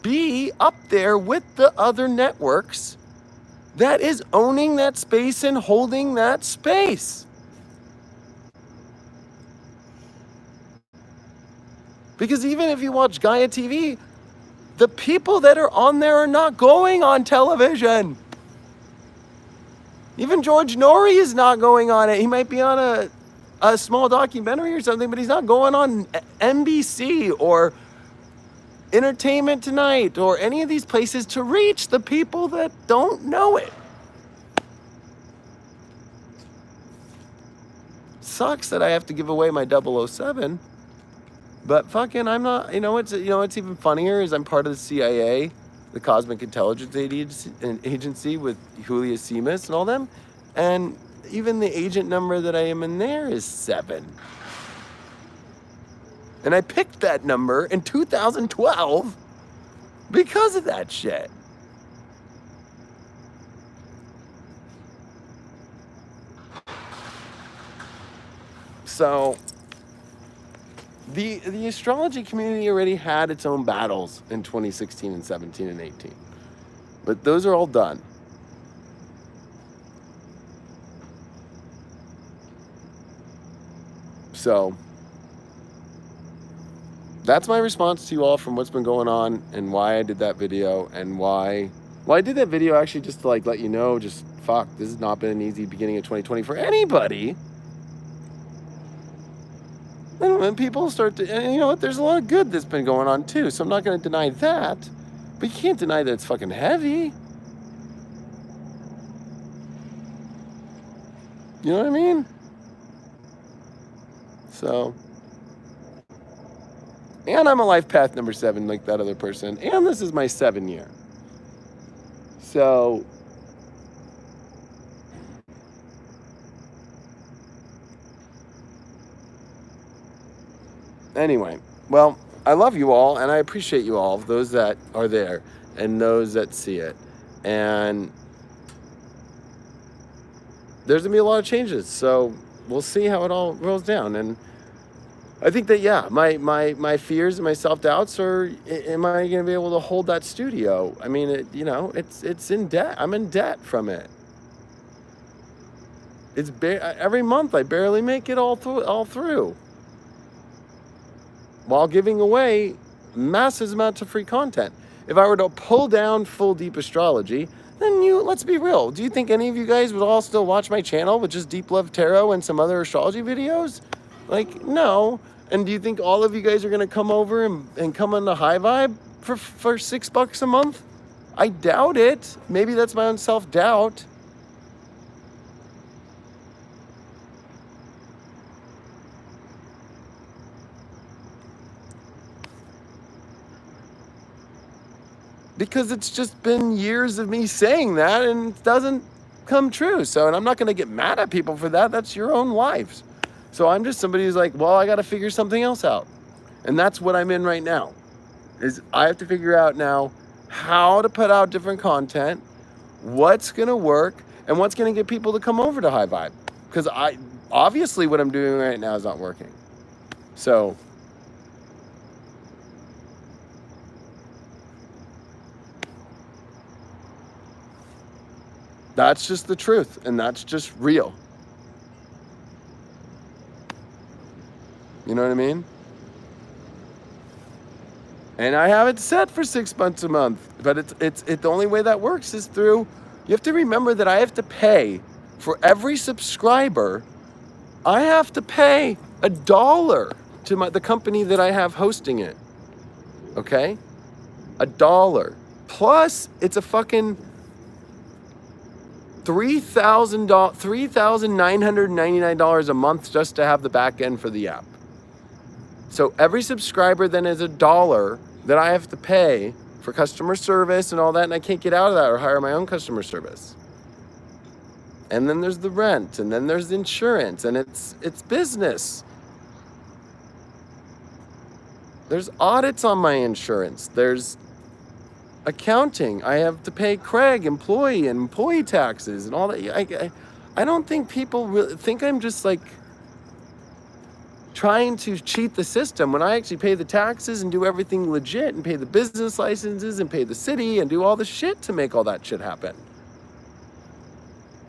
be up there with the other networks that is owning that space and holding that space. Because even if you watch Gaia TV, the people that are on there are not going on television. Even George Norrie is not going on it. He might be on a small documentary or something, but he's not going on NBC or Entertainment Tonight or any of these places to reach the people that don't know it. Sucks that I have to give away my 007. But fucking, I'm not, what's even funnier is I'm part of the CIA, the Cosmic Intelligence Agency with Julia Simas and all them. And even the agent number that I am in there is 7. And I picked that number in 2012 because of that shit. So the astrology community already had its own battles in 2016 and 17 and 18. But those are all done. So that's my response to you all from what's been going on and why I did that video and why. Well, I did that video actually just to let you know, this has not been an easy beginning of 2020 for anybody. And when people start to, and you know what, there's a lot of good that's been going on too, so I'm not going to deny that. But you can't deny that it's fucking heavy. You know what I mean? So, and I'm a life path number 7 like that other person, and this is my 7th year. So, anyway, well, I love you all, and I appreciate you all, those that are there, and those that see it. And there's going to be a lot of changes, so we'll see how it all rolls down. And I think that, yeah, my fears and my self-doubts are, am I going to be able to hold that studio? I mean, it's in debt. I'm in debt from it. It's every month I barely make it all through. While giving away massive amounts of free content. If I were to pull down full deep astrology, then let's be real. Do you think any of you guys would all still watch my channel with just Deep Love Tarot and some other astrology videos? No. And do you think all of you guys are going to come over and come on the High Vibe for $6 a month? I doubt it. Maybe that's my own self-doubt. Because it's just been years of me saying that and it doesn't come true. So, and I'm not going to get mad at people for that. That's your own lives. So I'm just somebody who's like, well, I got to figure something else out. And that's what I'm in right now. Is I have to figure out now how to put out different content, what's going to work, and what's going to get people to come over to High Vibe. Because obviously what I'm doing right now is not working. So That's just the truth, and that's just real. You know what I mean? And I have it set for 6 months a month, but it's the only way that works is through. You have to remember that I have to pay for every subscriber. I have to pay $1 to the company that I have hosting it. Okay, $1 plus it's a fucking $3,999 a month just to have the back end for the app. So every subscriber then is $1 that I have to pay for customer service and all that, and I can't get out of that or hire my own customer service. And then there's the rent, and then there's the insurance, and it's business. There's audits on my insurance. There's accounting. I have to pay Craig employee taxes and all that. I don't think people really think I'm just like trying to cheat the system when I actually pay the taxes and do everything legit and pay the business licenses and pay the city and do all the shit to make all that shit happen.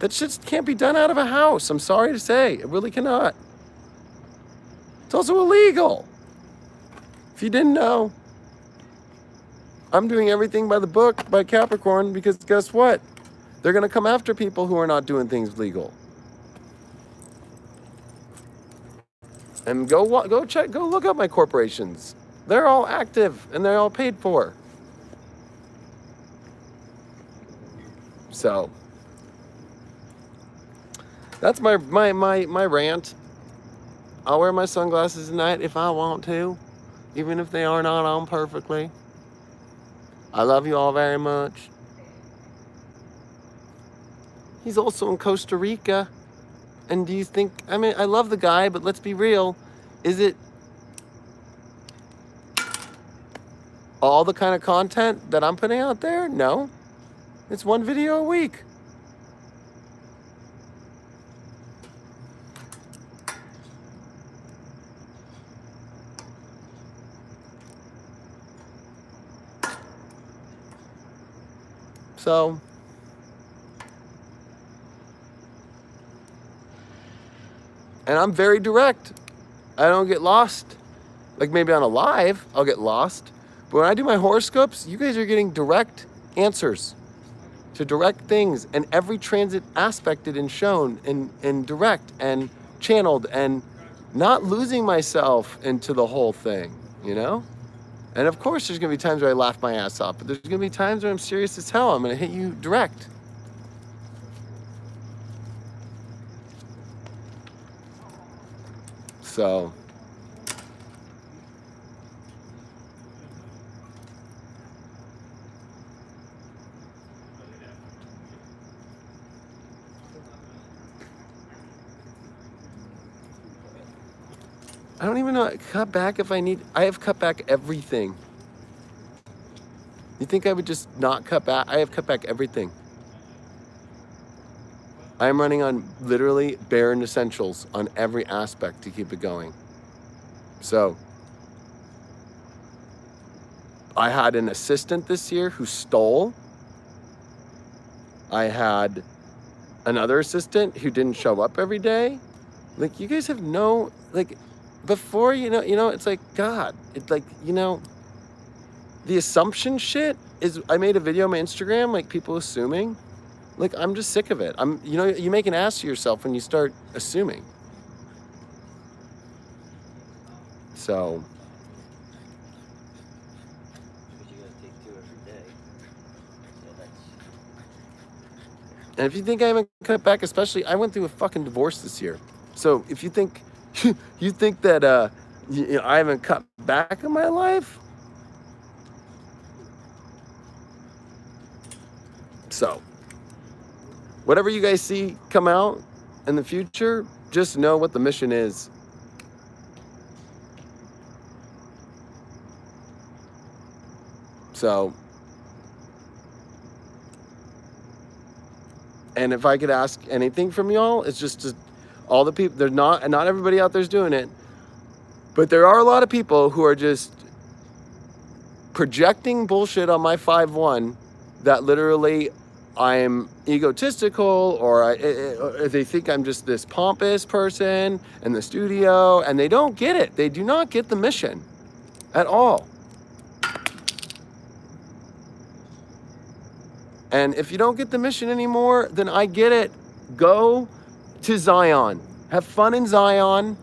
That shit can't be done out of a house. I'm sorry to say. It really cannot. It's also illegal. If you didn't know, I'm doing everything by the book by Capricorn because guess what? They're going to come after people who are not doing things legal. And go look up my corporations. They're all active and they're all paid for. So that's my rant. I'll wear my sunglasses tonight if I want to, even if they are not on perfectly. I love you all very much. He's also in Costa Rica. And do you think, I mean, I love the guy, but let's be real. Is it all the kind of content that I'm putting out there? No. It's one video a week. So, and I'm very direct. I don't get lost. Like maybe on a live, I'll get lost. But when I do my horoscopes, you guys are getting direct answers to direct things. And every transit aspected and shown and direct and channeled and not losing myself into the whole thing, you know? And of course, there's going to be times where I laugh my ass off. But there's going to be times where I'm serious as hell. I'm going to hit you direct. So, I don't even know. Cut back if I need. I have cut back everything. You think I would just not cut back? I have cut back everything. I am running on literally bare essentials on every aspect to keep it going. So, I had an assistant this year who stole. I had another assistant who didn't show up every day. Like, you guys have no, like, before, you know, it's like, God, it's like, you know, the assumption shit is, I made a video on my Instagram, like, people assuming. Like, I'm just sick of it. You know, you make an ass of yourself when you start assuming. So. But you gotta take 2 every day. So that's. And if you think I haven't cut back, especially, I went through a fucking divorce this year. So if you think, you think that, you know, I haven't cut back in my life. So. Whatever you guys see come out in the future, just know what the mission is. So, and if I could ask anything from y'all, it's just all the people, they're not, and not everybody out there's doing it, but there are a lot of people who are just projecting bullshit on my 5-1 that literally I'm egotistical, or they think I'm just this pompous person in the studio, and they don't get it. They do not get the mission at all. And if you don't get the mission anymore, then I get it. Go to Zion. Have fun in Zion.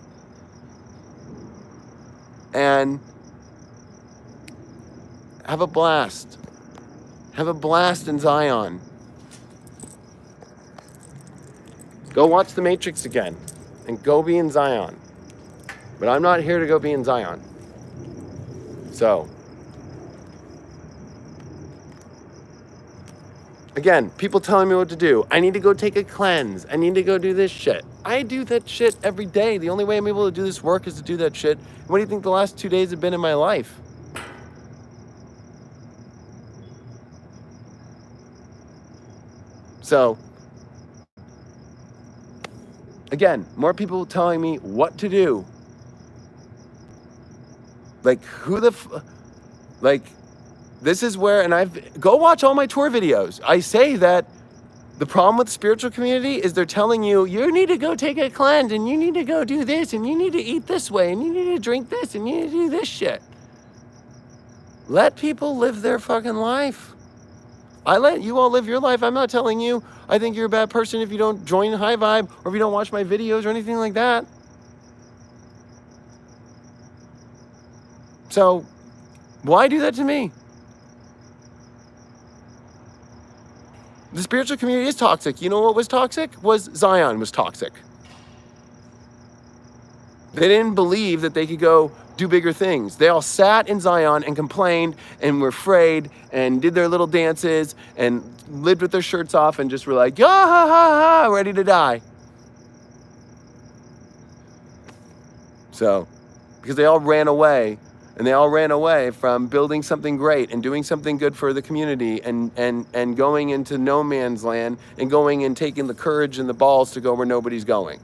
And have a blast. Have a blast in Zion. Go watch The Matrix again. And go be in Zion. But I'm not here to go be in Zion. So, again, people telling me what to do. I need to go take a cleanse. I need to go do this shit. I do that shit every day. The only way I'm able to do this work is to do that shit. What do you think the last 2 days have been in my life? So, again, more people telling me what to do. Like, this is where, and go watch all my tour videos. I say that the problem with the spiritual community is they're telling you, you need to go take a cleanse, and you need to go do this, and you need to eat this way, and you need to drink this, and you need to do this shit. Let people live their fucking life. I let you all live your life. I'm not telling you I think you're a bad person if you don't join High Vibe, or if you don't watch my videos or anything like that. So, why do that to me? The spiritual community is toxic. You know what was toxic? Zion was toxic. They didn't believe that they could go do bigger things. They all sat in Zion and complained and were afraid and did their little dances and lived with their shirts off and just were like, ha ha ha, ready to die. So, because they all ran away. And they all ran away from building something great and doing something good for the community, and going into no man's land, and going and taking the courage and the balls to go where nobody's going.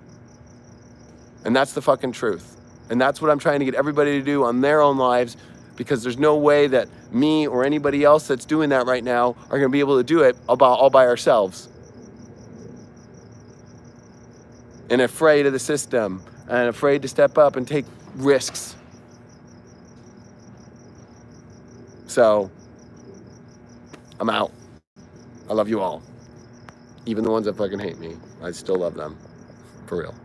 And that's the fucking truth. And that's what I'm trying to get everybody to do on their own lives, because there's no way that me or anybody else that's doing that right now are going to be able to do it all by ourselves. And afraid of the system, and afraid to step up and take risks. So, I'm out. I love you all. Even the ones that fucking hate me. I still love them. For real.